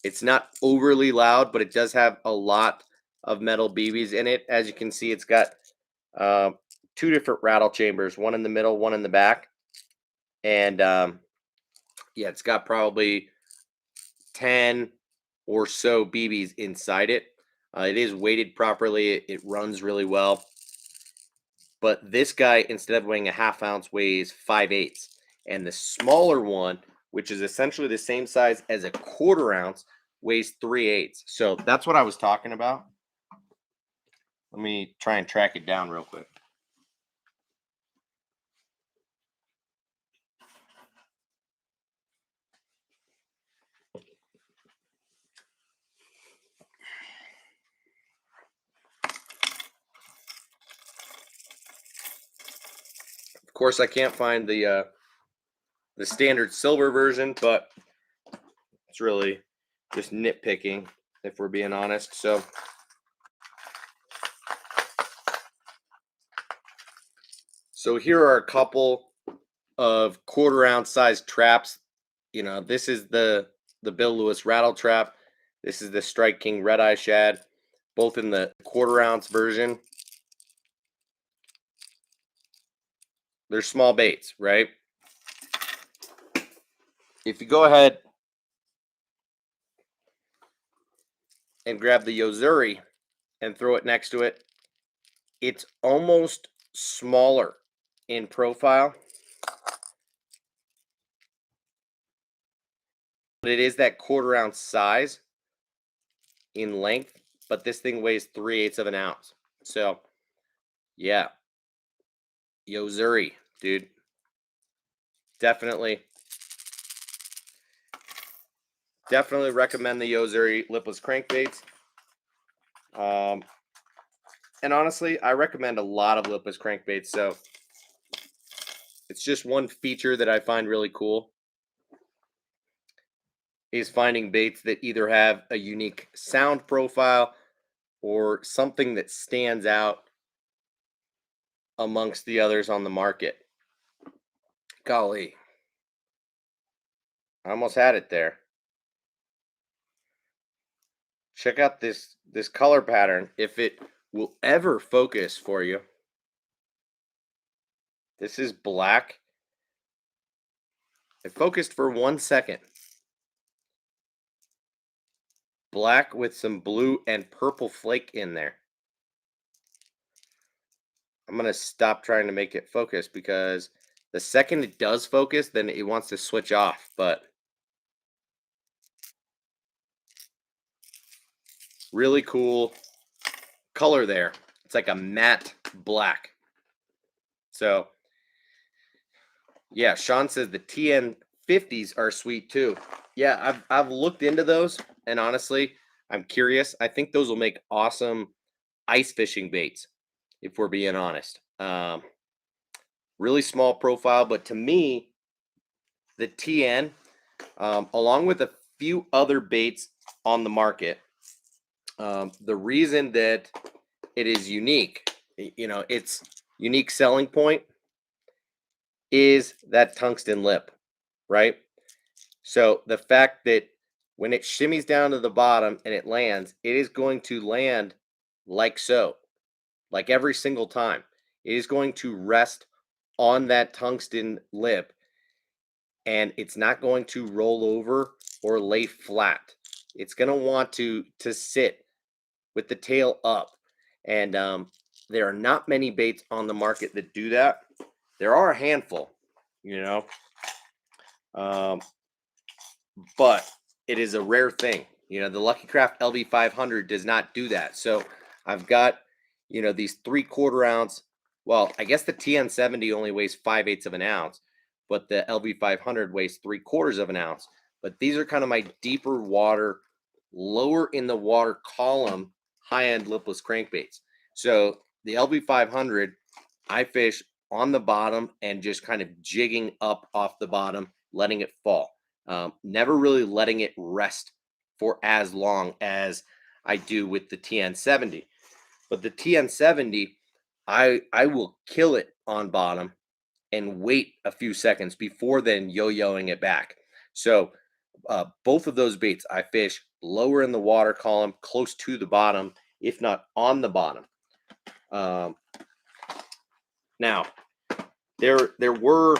It's not overly loud, but it does have a lot of metal BBs in it. As you can see, it's got 2 different rattle chambers, one in the middle, one in the back. And yeah, it's got probably 10 or so BBs inside it. It is weighted properly. It runs really well. But this guy, instead of weighing a half-ounce, weighs 5/8. And the smaller one, which is essentially the same size as a 1/4 ounce, weighs 3/8. So that's what I was talking about. Let me try and track it down real quick. Of course, I can't find the standard silver version, but it's really just nitpicking if we're being honest. So here are a couple of 1/4 ounce size traps. This is the Bill Lewis rattle trap. This is the Strike King Red Eye Shad, both in the 1/4 ounce version. They're small baits, right? If you go ahead and grab the Yozuri and throw it next to it, it's almost smaller in profile. But it is that 1/4 ounce size in length, but this thing weighs 3/8 of an ounce. So, yeah, Yozuri, dude, definitely recommend the Yozuri lipless crankbaits. And honestly, I recommend a lot of lipless crankbaits. So It's just one feature that I find really cool is finding baits that either have a unique sound profile or something that stands out amongst the others on the market. Golly, I almost had it there. Check out this color pattern if it will ever focus for you. This is black. It focused for 1 second. Black with some blue and purple flake in there. I'm going to stop trying to make it focus because the second it does focus, then it wants to switch off. But really cool color there. It's like a matte black. So, yeah, Sean says the TN50s are sweet too. Yeah, I've looked into those, and honestly, I'm curious. I think those will make awesome ice fishing baits, if we're being honest. Really small profile, but to me, the TN, along with a few other baits on the market, the reason that it is unique, its unique selling point is that tungsten lip, right? So the fact that when it shimmies down to the bottom and it lands, it is going to land like so, like every single time. It is going to rest on that tungsten lip and it's not going to roll over or lay flat. It's going to want to sit with the tail up. And there are not many baits on the market that do that. There are a handful, you know, um, but it is a rare thing. The Lucky Craft LV500 does not do that. So I've got, these 3/4 ounce. Well, I guess the TN70 only weighs 5/8 of an ounce, but the LV500 weighs 3/4 of an ounce. But these are kind of my deeper water, lower in the water column, high end lipless crankbaits. So the LV500, I fish on the bottom and just kind of jigging up off the bottom, letting it fall. Never really letting it rest for as long as I do with the TN70. But the TN70, I will kill it on bottom and wait a few seconds before then yo-yoing it back. So both of those baits I fish lower in the water column, close to the bottom, if not on the bottom. Now, there were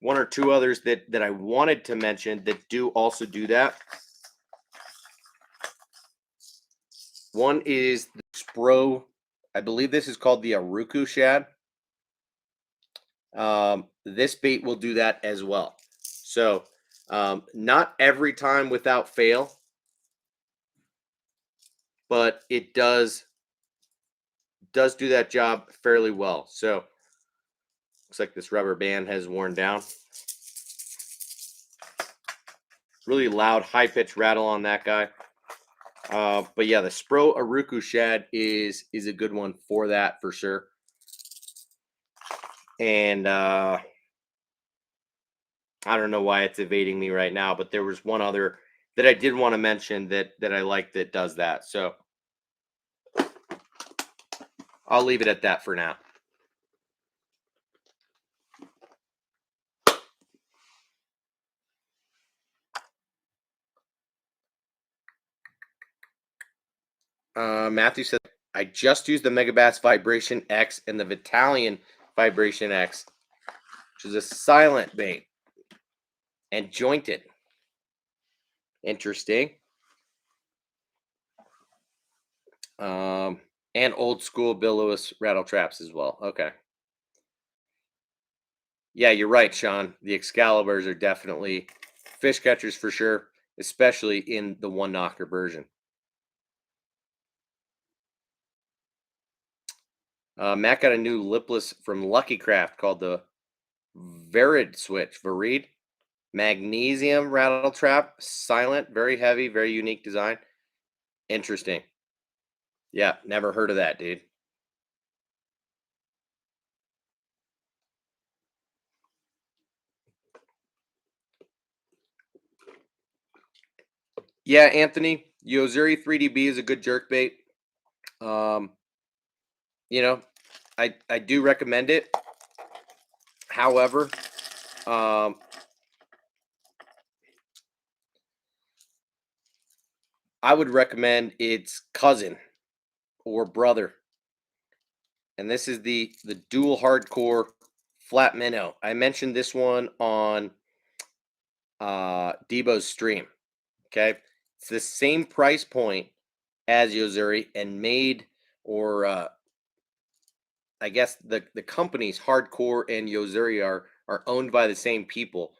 one or two others that I wanted to mention that do also do that. One is the Spro. I believe this is called the Aruku shad. This bait will do that as well. So not every time without fail, but it does do that job fairly well. So looks like this rubber band has worn down. Really loud, high-pitched rattle on that guy. But yeah, the Spro Aruku shad is a good one for that for sure. And I don't know why it's evading me right now, but there was one other that I did want to mention that I like that does that. So I'll leave it at that for now. Matthew said, I just used the Megabass Vibration X and the Vitalian Vibration X, which is a silent bait and jointed. Interesting. And old school Bill Lewis rattle traps as well. Okay. Yeah, you're right, Sean. The Excaliburs are definitely fish catchers for sure, especially in the one knocker version. Matt got a new lipless from Lucky Craft called the Varid magnesium rattle trap, silent, very heavy, very unique design. Interesting. Yeah, never heard of that, dude. Yeah, Anthony, Yozuri 3DB is a good jerk bait. Um, you know, I do recommend it. However, um, I would recommend its cousin or brother, and this is the dual hardcore flat minnow. I mentioned this one on Debo's stream. Okay, it's the same price point as Yozuri and made, or I guess the companies Hardcore and Yozuri are owned by the same people.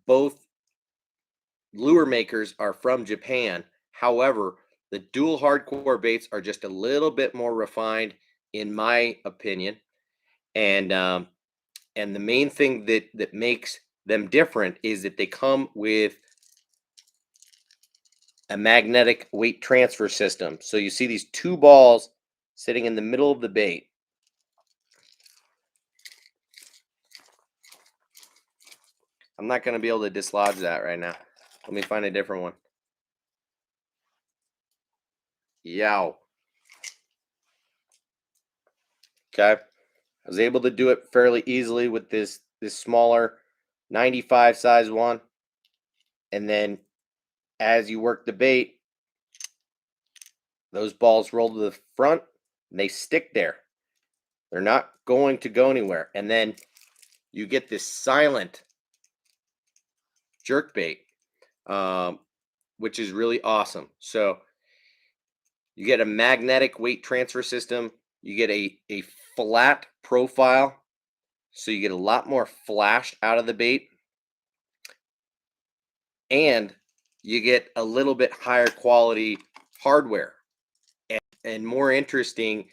Both lure makers are from Japan. However, the dual hardcore baits are just a little bit more refined, in my opinion. And and the main thing that makes them different is that they come with a magnetic weight transfer system. So you see these two balls sitting in the middle of the bait. I'm not going to be able to dislodge that right now. Let me find a different one. Yow. Okay. I was able to do it fairly easily with this smaller 95 size one. And then as you work the bait, those balls roll to the front and they stick there. They're not going to go anywhere. And then you get this silent jerk bait, um, which is really awesome. So you get a magnetic weight transfer system. You get a flat profile. So you get a lot more flash out of the bait. And you get a little bit higher quality hardware and more interesting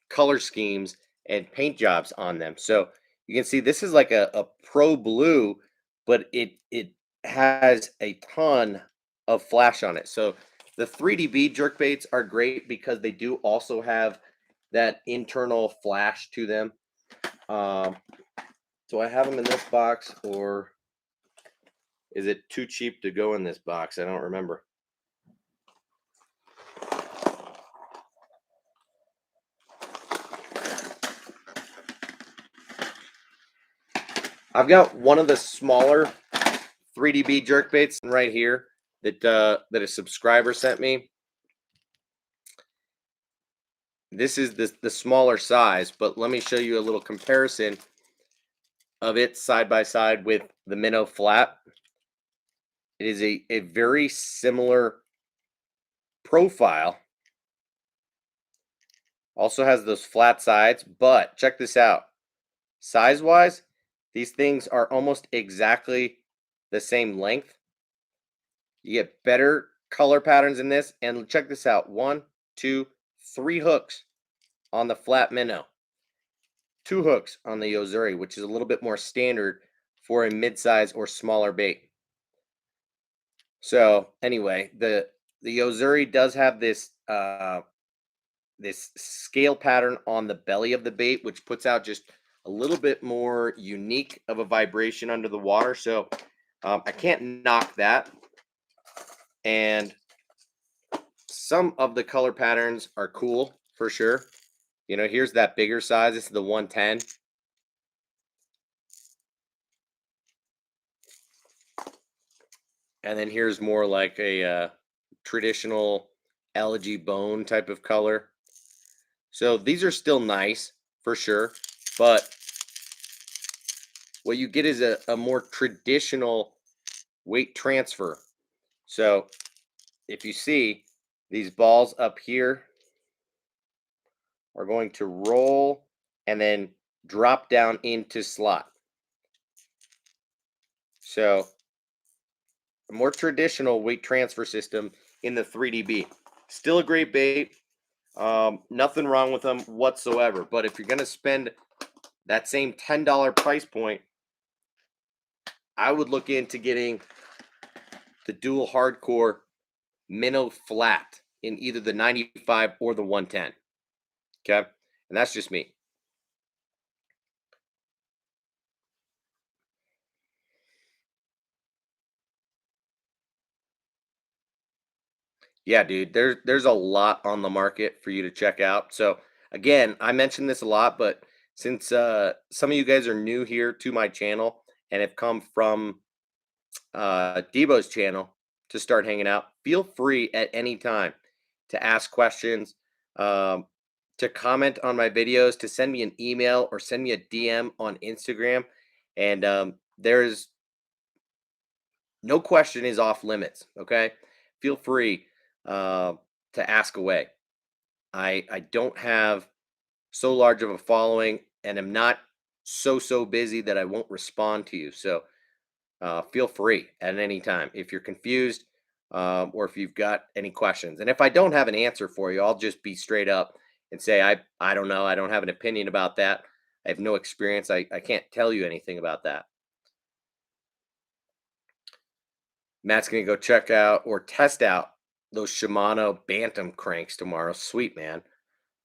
color schemes and paint jobs on them. So you can see this is like a pro blue, but it has a ton of flash on it. So the 3DB jerk baits are great because they do also have that internal flash to them. Um, do I have them in this box, or is it too cheap to go in this box? I don't remember. I've got one of the smaller 3DB jerk baits right here that a subscriber sent me. This is the smaller size, but let me show you a little comparison of it side by side with the Minnow Flat. It is a very similar profile. Also has those flat sides, but check this out. Size-wise, these things are almost exactly the same length. You get better color patterns in this. And check this out. 1, 2, 3 hooks on the flat minnow. 2 hooks on the Yozuri, which is a little bit more standard for a mid-size or smaller bait. So anyway, the Yozuri does have this scale pattern on the belly of the bait, which puts out just a little bit more unique of a vibration under the water. So I can't knock that. And some of the color patterns are cool for sure. You know, here's that bigger size. This is the 110. And then here's more like a traditional algae bone type of color. So these are still nice for sure. But what you get is a more traditional weight transfer. So if you see, these balls up here are going to roll and then drop down into slot. So a more traditional weight transfer system in the 3DB. Still a great bait. Nothing wrong with them whatsoever. But if you're going to spend that same $10 price point, I would look into getting the dual hardcore minnow flat in either the 95 or the 110. Okay. And that's just me. Yeah, dude, there's a lot on the market for you to check out. So again, I mentioned this a lot, but since some of you guys are new here to my channel and have come from Debo's channel to start hanging out, feel free at any time to ask questions, um, to comment on my videos, to send me an email or send me a DM on Instagram. And there's no question is off limits. Okay, feel free uh, to ask away. I don't have so large of a following, and am not so busy that I won't respond to you. So feel free at any time if you're confused, or if you've got any questions. And if I don't have an answer for you, I'll just be straight up and say I don't know. I don't have an opinion about that. I have no experience. I can't tell you anything about that. Matt's gonna go check out or test out those Shimano Bantam cranks tomorrow. Sweet, man.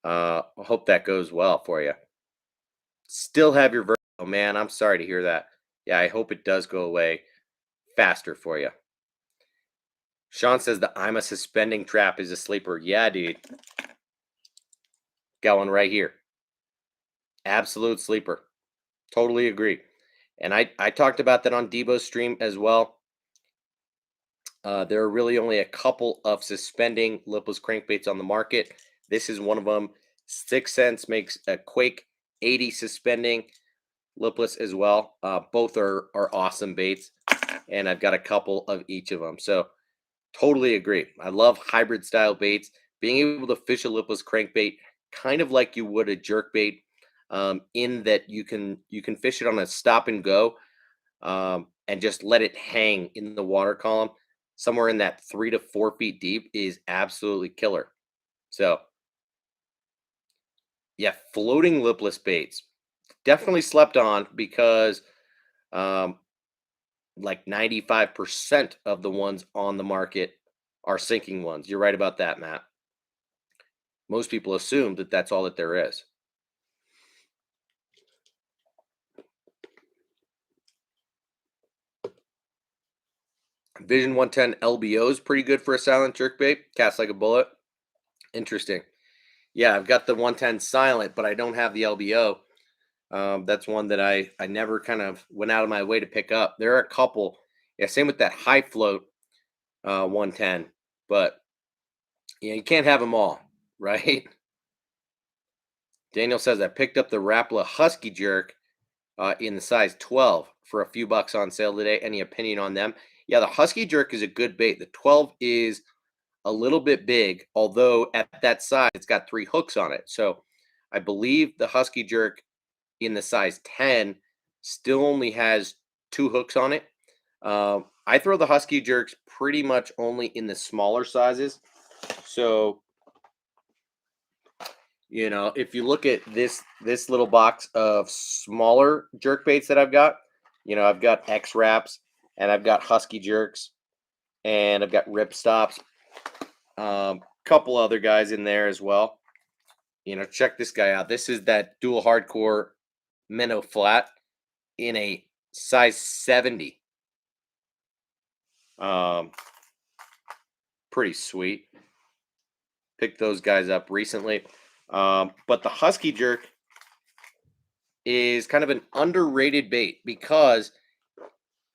I hope that goes well for you. Still have your vertigo, oh, man. I'm sorry to hear that. Yeah, I hope it does go away faster for you. Sean says the I'm a suspending trap is a sleeper. Yeah, dude. Got one right here. Absolute sleeper. Totally agree. And I talked about that on Debo's stream as well. There are really only a couple of suspending lipless crankbaits on the market. This is one of them. 6 cents makes a Quake 80 suspending lipless as well. Both are awesome baits, and I've got a couple of each of them. So totally agree. I love hybrid style baits. Being able to fish a lipless crankbait, kind of like you would a jerk bait, in that you can fish it on a stop and go, and just let it hang in the water column somewhere in that 3 to 4 feet deep is absolutely killer. So yeah, floating lipless baits definitely slept on because um, like 95% of the ones on the market are sinking ones. You're right about that, Matt. Most people assume that that's all that there is. Vision 110 LBO is pretty good for a silent jerkbait. Cast like a bullet. Interesting. Yeah, I've got the 110 silent, but I don't have the LBO. That's one that I never kind of went out of my way to pick up. There are a couple. Yeah, same with that high float 110, but you can't have them all, right? Daniel says I picked up the Rapala Husky Jerk in the size 12 for a few bucks on sale today. Any opinion on them? Yeah, the Husky Jerk is a good bait. The 12 is a little bit big, although at that size, it's got 3 hooks on it. So I believe the Husky Jerk in the size 10 still only has 2 hooks on it. I throw the Husky Jerks pretty much only in the smaller sizes. So if you look at this little box of smaller jerk baits that I've got, I've got X wraps, and I've got Husky jerks, and I've got rip stops, couple other guys in there as well. Check this guy out. This is that dual hardcore minnow flat in a size 70. Um, Pretty sweet. Picked those guys up recently. But the Husky jerk is kind of an underrated bait because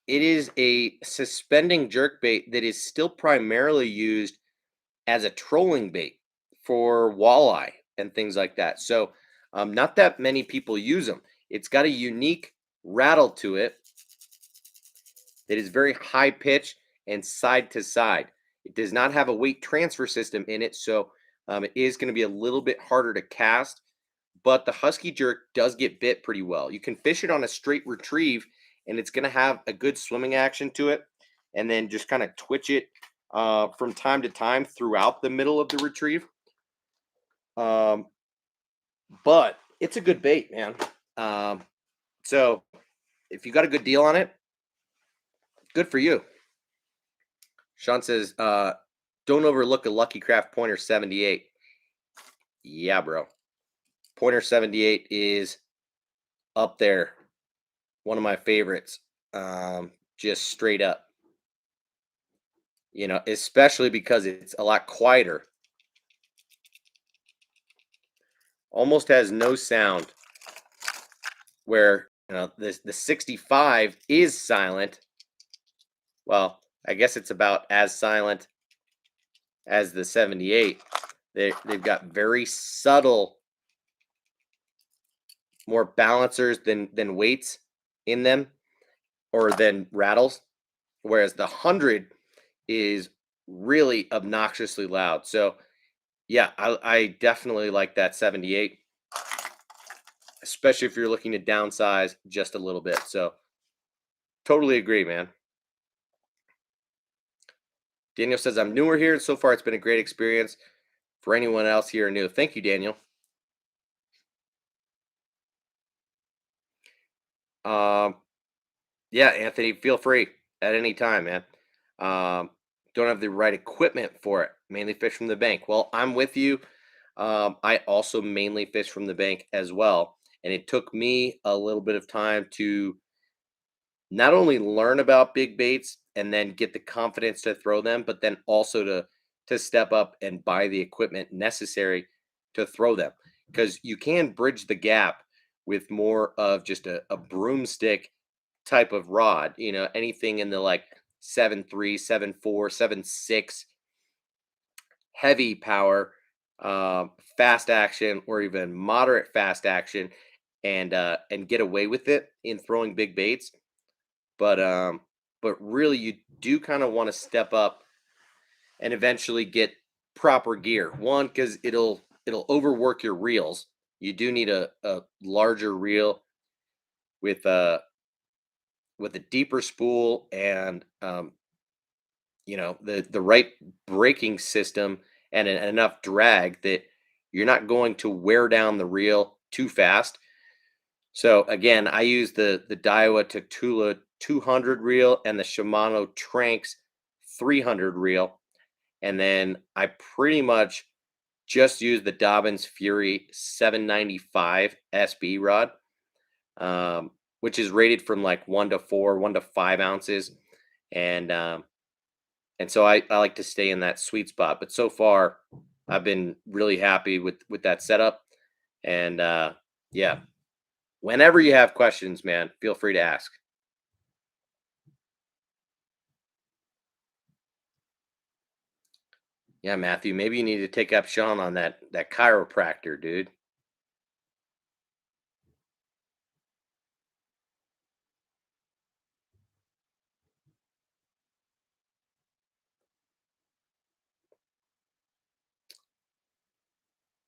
it is a suspending jerk bait that is still primarily used as a trolling bait for walleye and things like that. So, not that many people use them. It's got a unique rattle to it that is very high pitch and side to side. It does not have a weight transfer system in it, so it is going to be a little bit harder to cast. But the Husky jerk does get bit pretty well. You can fish it on a straight retrieve, and it's going to have a good swimming action to it, and then just kind of twitch it from time to time throughout the middle of the retrieve. Um, but it's a good bait, man. So if you got a good deal on it, good for you. Sean says, don't overlook a Lucky Craft Pointer 78. Yeah, bro. Pointer 78 is up there. One of my favorites. Just straight up. especially because it's a lot quieter. Almost has no sound. Where the 65 is silent. Well, I guess it's about as silent as the 78. They've got very subtle, more balancers than weights in them, or than rattles. Whereas the 100 is really obnoxiously loud. So yeah, I definitely like that 78, especially if you're looking to downsize just a little bit. So totally agree, man. Daniel says, I'm newer here, and so far it's been a great experience for anyone else here new. Thank you, Daniel. Um, yeah, Anthony, feel free at any time, man. Um, don't have the right equipment for it. Mainly fish from the bank. Well, I'm with you. I also mainly fish from the bank as well. And it took me a little bit of time to not only learn about big baits and then get the confidence to throw them, but then also to step up and buy the equipment necessary to throw them. Because you can bridge the gap with more of just a broomstick type of rod, anything in the like 7.3, 7.4, 7.6 heavy power, fast action, or even moderate fast action, and get away with it in throwing big baits. But really, you do kind of want to step up and eventually get proper gear. One, because it'll overwork your reels. You do need a larger reel with a deeper spool, and the right braking system, and enough drag that you're not going to wear down the reel too fast. So again, I use the Daiwa Tactula 200 reel and the Shimano Tranx 300 reel, and then I pretty much just use the Dobbins Fury 795 SB rod, which is rated from like 1 to 4, 1 to 5 ounces, and so I like to stay in that sweet spot. But so far, I've been really happy with that setup, and yeah, whenever you have questions, man, feel free to ask. Yeah, Matthew, maybe you need to take up Sean on that chiropractor, dude.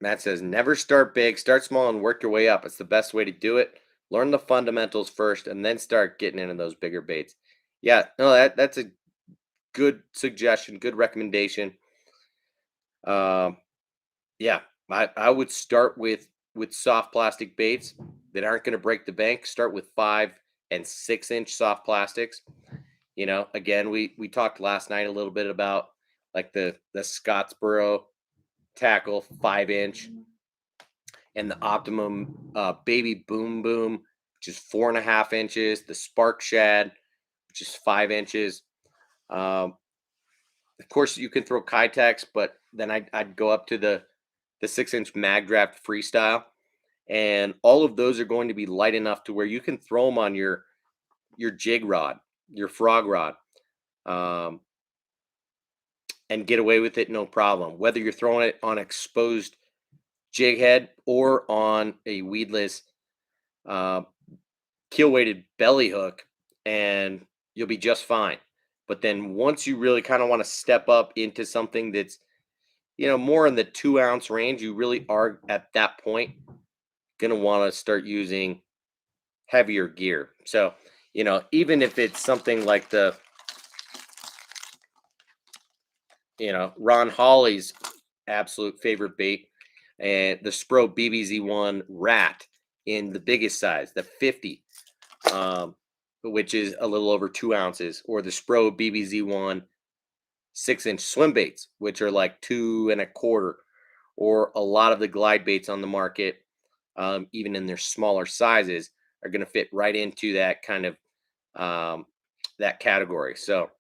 Matt says, never start big, start small and work your way up. It's the best way to do it. Learn the fundamentals first and then start getting into those bigger baits. Yeah, no, that's a good suggestion, good recommendation. Um, yeah, I would start with soft plastic baits that aren't going to break the bank. Start with 5 and 6 inch soft plastics. Again, we talked last night a little bit about like the Scottsboro tackle 5 inch, and the Optimum Baby Boom Boom, which is 4.5 inches. The Spark Shad, which is 5 inches. Um, of course, you can throw Kitex, but then I'd go up to the 6 inch Mag Draft Freestyle, and all of those are going to be light enough to where you can throw them on your jig rod, your frog rod, um, and get away with it no problem. Whether you're throwing it on exposed jig head or on a weedless uh, keel weighted belly hook, and you'll be just fine. But then once you really kind of want to step up into something that's more in the 2 ounce range, you really are at that point gonna want to start using heavier gear. So even if it's something like the Ron Hawley's absolute favorite bait, and the Spro BBZ1 Rat in the biggest size, the 50, um, which is a little over 2 ounces, or the Spro BBZ1 6 inch swim baits, which are like 2 1/4, or a lot of the glide baits on the market, even in their smaller sizes, are going to fit right into that kind of um, that category. So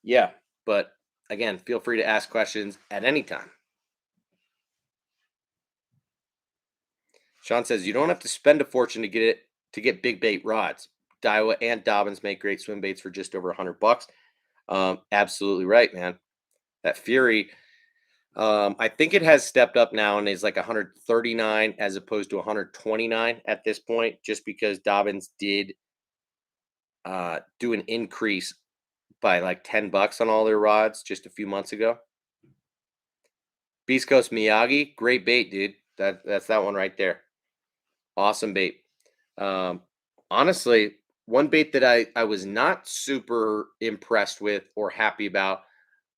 Yeah, but again, feel free to ask questions at any time. Sean says you don't have to spend a fortune to get big bait rods. Daiwa and Dobbins make great swim baits for just over $100. Absolutely right, man. That Fury, I think it has stepped up now and is like 139 as opposed to 129 at this point, just because Dobbins did do an increase by like $10 on all their rods just a few months ago. Beast Coast Miyagi, great bait, dude. That's that one right there. Awesome bait. Um, Honestly, one bait that I was not super impressed with or happy about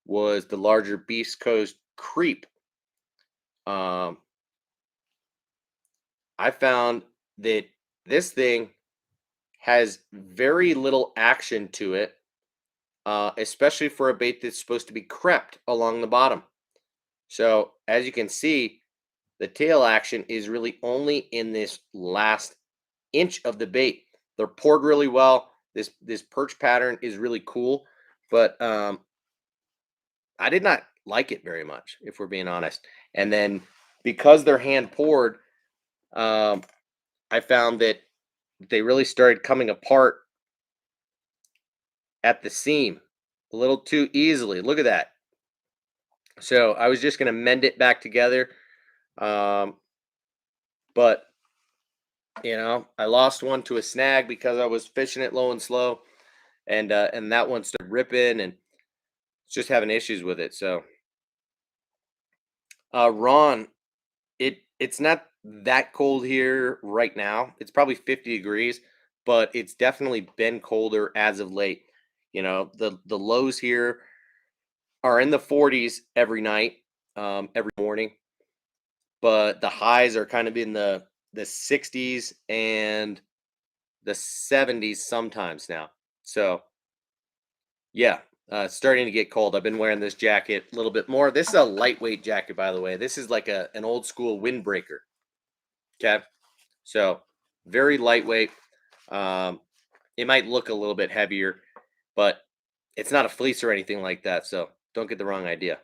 was the larger Beast Coast Creep. Um, I found that this thing has very little action to it, especially for a bait that's supposed to be crept along the bottom. So as you can see, the tail action is really only in this last inch of the bait. They're poured really well. This perch pattern is really cool, but I did not like it very much, if we're being honest. And then because they're hand poured, um, I found that they really started coming apart at the seam a little too easily. Look at that. So I was just going to mend it back together, um, but I lost one to a snag because I was fishing it low and slow, and that one started ripping and just having issues with it. So, Ron, it's not that cold here right now. It's probably 50 degrees, but it's definitely been colder as of late. The lows here are in the 40s every night, every morning, but the highs are kind of in the 60s and the 70s sometimes now. So yeah, it's starting to get cold. I've been wearing this jacket a little bit more. This is a lightweight jacket, by the way. This is like an old school windbreaker. Okay, so very lightweight. Um, it might look a little bit heavier, but it's not a fleece or anything like that. So don't get the wrong idea.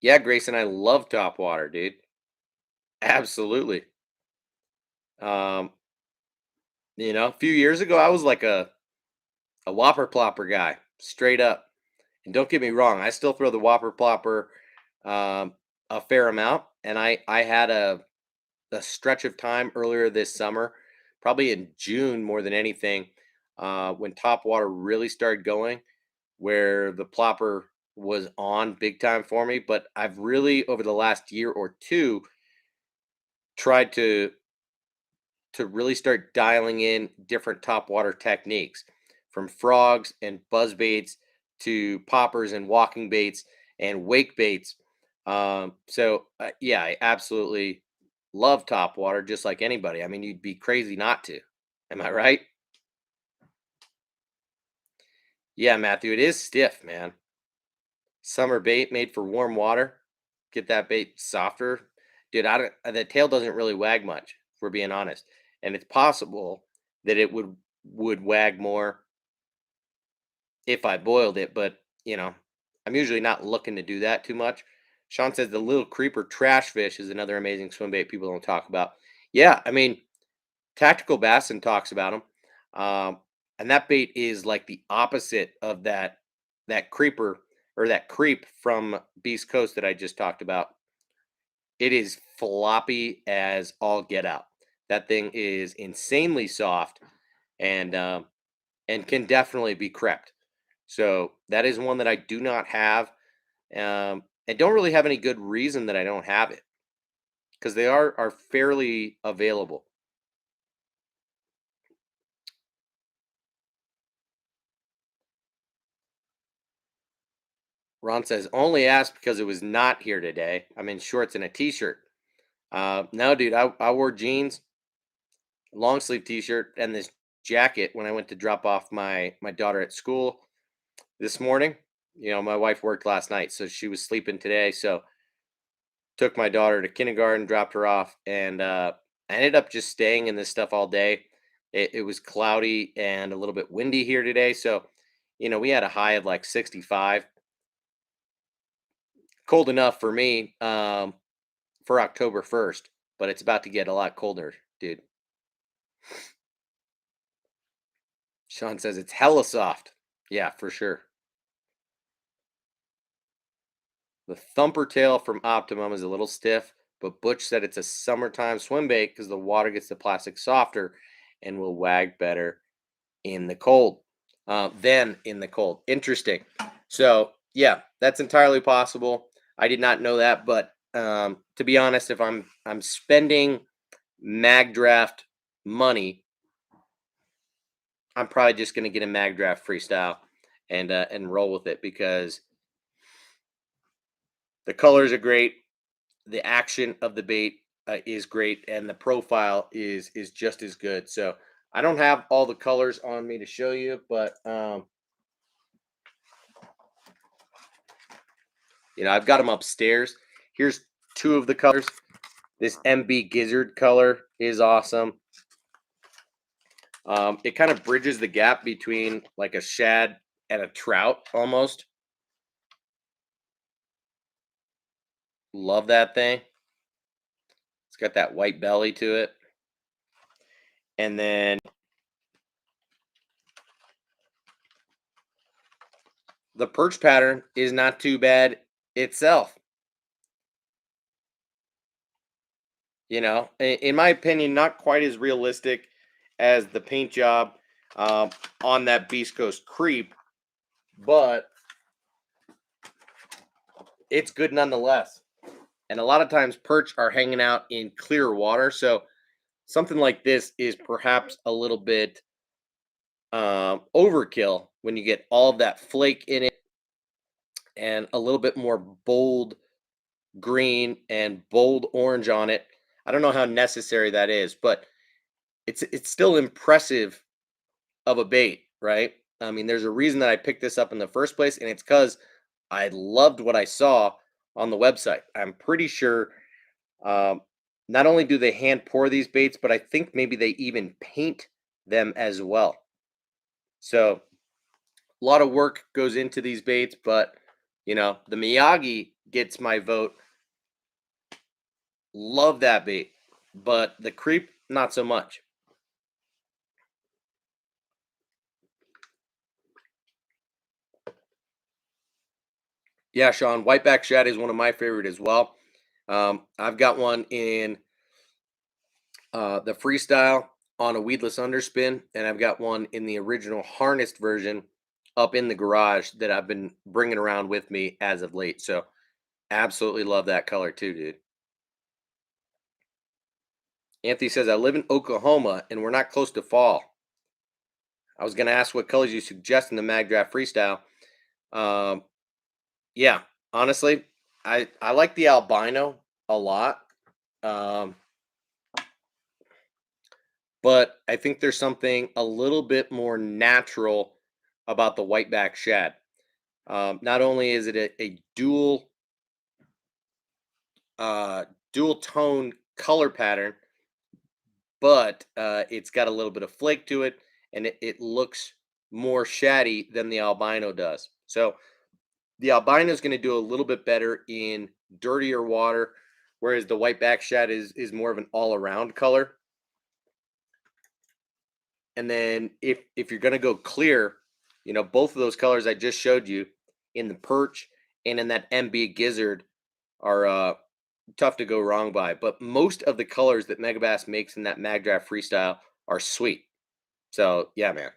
Yeah, Grayson, I love top water, dude. Absolutely. Um, a few years ago, I was like a whopper plopper guy, straight up. And don't get me wrong, I still throw the whopper plopper um, a fair amount. And I had a stretch of time earlier this summer, probably in June more than anything, when top water really started going, where the plopper was on big time for me. But I've really over the last year or two tried to really start dialing in different top water techniques, from frogs and buzz baits to poppers and walking baits and wake baits. Yeah, I absolutely love top water just like anybody. I mean, you'd be crazy not to. Am I right? Yeah, Matthew, it is stiff, man. Summer bait made for warm water. Get that bait softer. Dude, I don't, the tail doesn't really wag much, if we're being honest. And it's possible that it would wag more if I boiled it, but I'm usually not looking to do that too much. Sean says the little creeper trash fish is another amazing swim bait people don't talk about. Yeah, I mean, Tactical Bassin talks about them, and that bait is like the opposite of that creeper or that creep from Beast Coast that I just talked about. It is floppy as all get out. That thing is insanely soft and can definitely be crept. So that is one that I do not have, and don't really have any good reason that I don't have it because they are fairly available. Ron says only asked because it was not here today. I'm in shorts and a t-shirt. No, dude, I wore jeans, long sleeve t-shirt, and this jacket when I went to drop off my daughter at school this morning. My wife worked last night, so she was sleeping today. So took my daughter to kindergarten, dropped her off, and I ended up just staying in this stuff all day. It was cloudy and a little bit windy here today. So, we had a high of like 65. Cold enough for me for October 1st, but it's about to get a lot colder, dude. Sean says it's hella soft. Yeah, for sure. The thumper tail from Optimum is a little stiff, but Butch said it's a summertime swim bait because the water gets the plastic softer and will wag better in the cold than in the cold. Interesting. So yeah, that's entirely possible. I did not know that, but to be honest, if I'm spending mag draft money, I'm probably just going to get a mag draft freestyle and roll with it because the colors are great, the action of the bait is great, and the profile is just as good. So I don't have all the colors on me to show you, but I've got them upstairs. Here's two of the colors. This MB Gizzard color is awesome. It kind of bridges the gap between like a shad and a trout almost. Love that thing. It's got that white belly to it. And then the perch pattern is not too bad itself. In my opinion, not quite as realistic as the paint job on that Beast Coast Creep, but it's good nonetheless. And a lot of times perch are hanging out in clear water, so something like this is perhaps a little bit overkill when you get all of that flake in it and a little bit more bold green and bold orange on it. I don't know how necessary that is, but it's still impressive of a bait, right? I mean, there's a reason that I picked this up in the first place, and it's because I loved what I saw on the website. I'm pretty sure um, not only do they hand pour these baits, but I think maybe they even paint them as well. So a lot of work goes into these baits, but the Miyagi gets my vote. Love that bait, but the creep, not so much. Yeah, Sean, whiteback shad is one of my favorite as well. I've got one in the freestyle on a weedless underspin, and I've got one in the original harnessed version up in the garage that I've been bringing around with me as of late. So absolutely love that color too, dude. Anthony says, I live in Oklahoma and we're not close to fall. I was going to ask what colors you suggest in the Mag Draft Freestyle. Um, yeah, honestly, I like the albino a lot. Um, but I think there's something a little bit more natural about the whiteback shad. Not only is it a uh, dual tone color pattern, but it's got a little bit of flake to it, and it looks more shaddy than the albino does. So the albino is going to do a little bit better in dirtier water, whereas the whiteback shad is more of an all around color. And then if you're going to go clear, both of those colors I just showed you in the perch and in that MB gizzard are tough to go wrong by. But most of the colors that Megabass makes in that Mag Draft Freestyle are sweet. So yeah, man.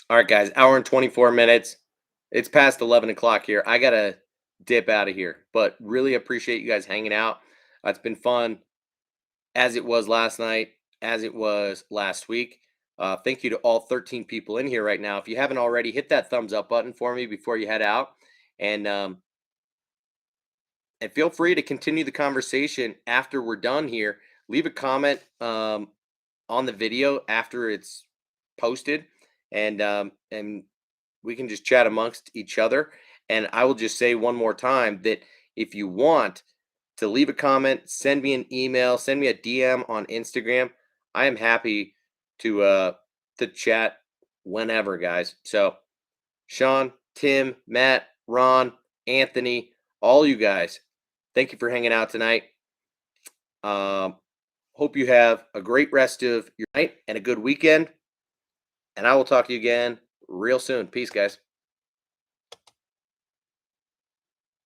All right, guys, hour and 24 minutes. It's past 11 o'clock here. I gotta dip out of here, but really appreciate you guys hanging out. It's been fun as it was last night, as it was last week. Thank you to all 13 people in here right now. If you haven't already, hit that thumbs up button for me before you head out, and and feel free to continue the conversation after we're done here. Leave a comment on the video after it's posted, and we can just chat amongst each other. And I will just say one more time that if you want to leave a comment, send me an email, send me a DM on Instagram. I am happy to chat whenever, guys. So Sean, Tim, Matt, Ron, Anthony, all you guys, thank you for hanging out tonight. Hope you have a great rest of your night and a good weekend. And I will talk to you again real soon. Peace, guys.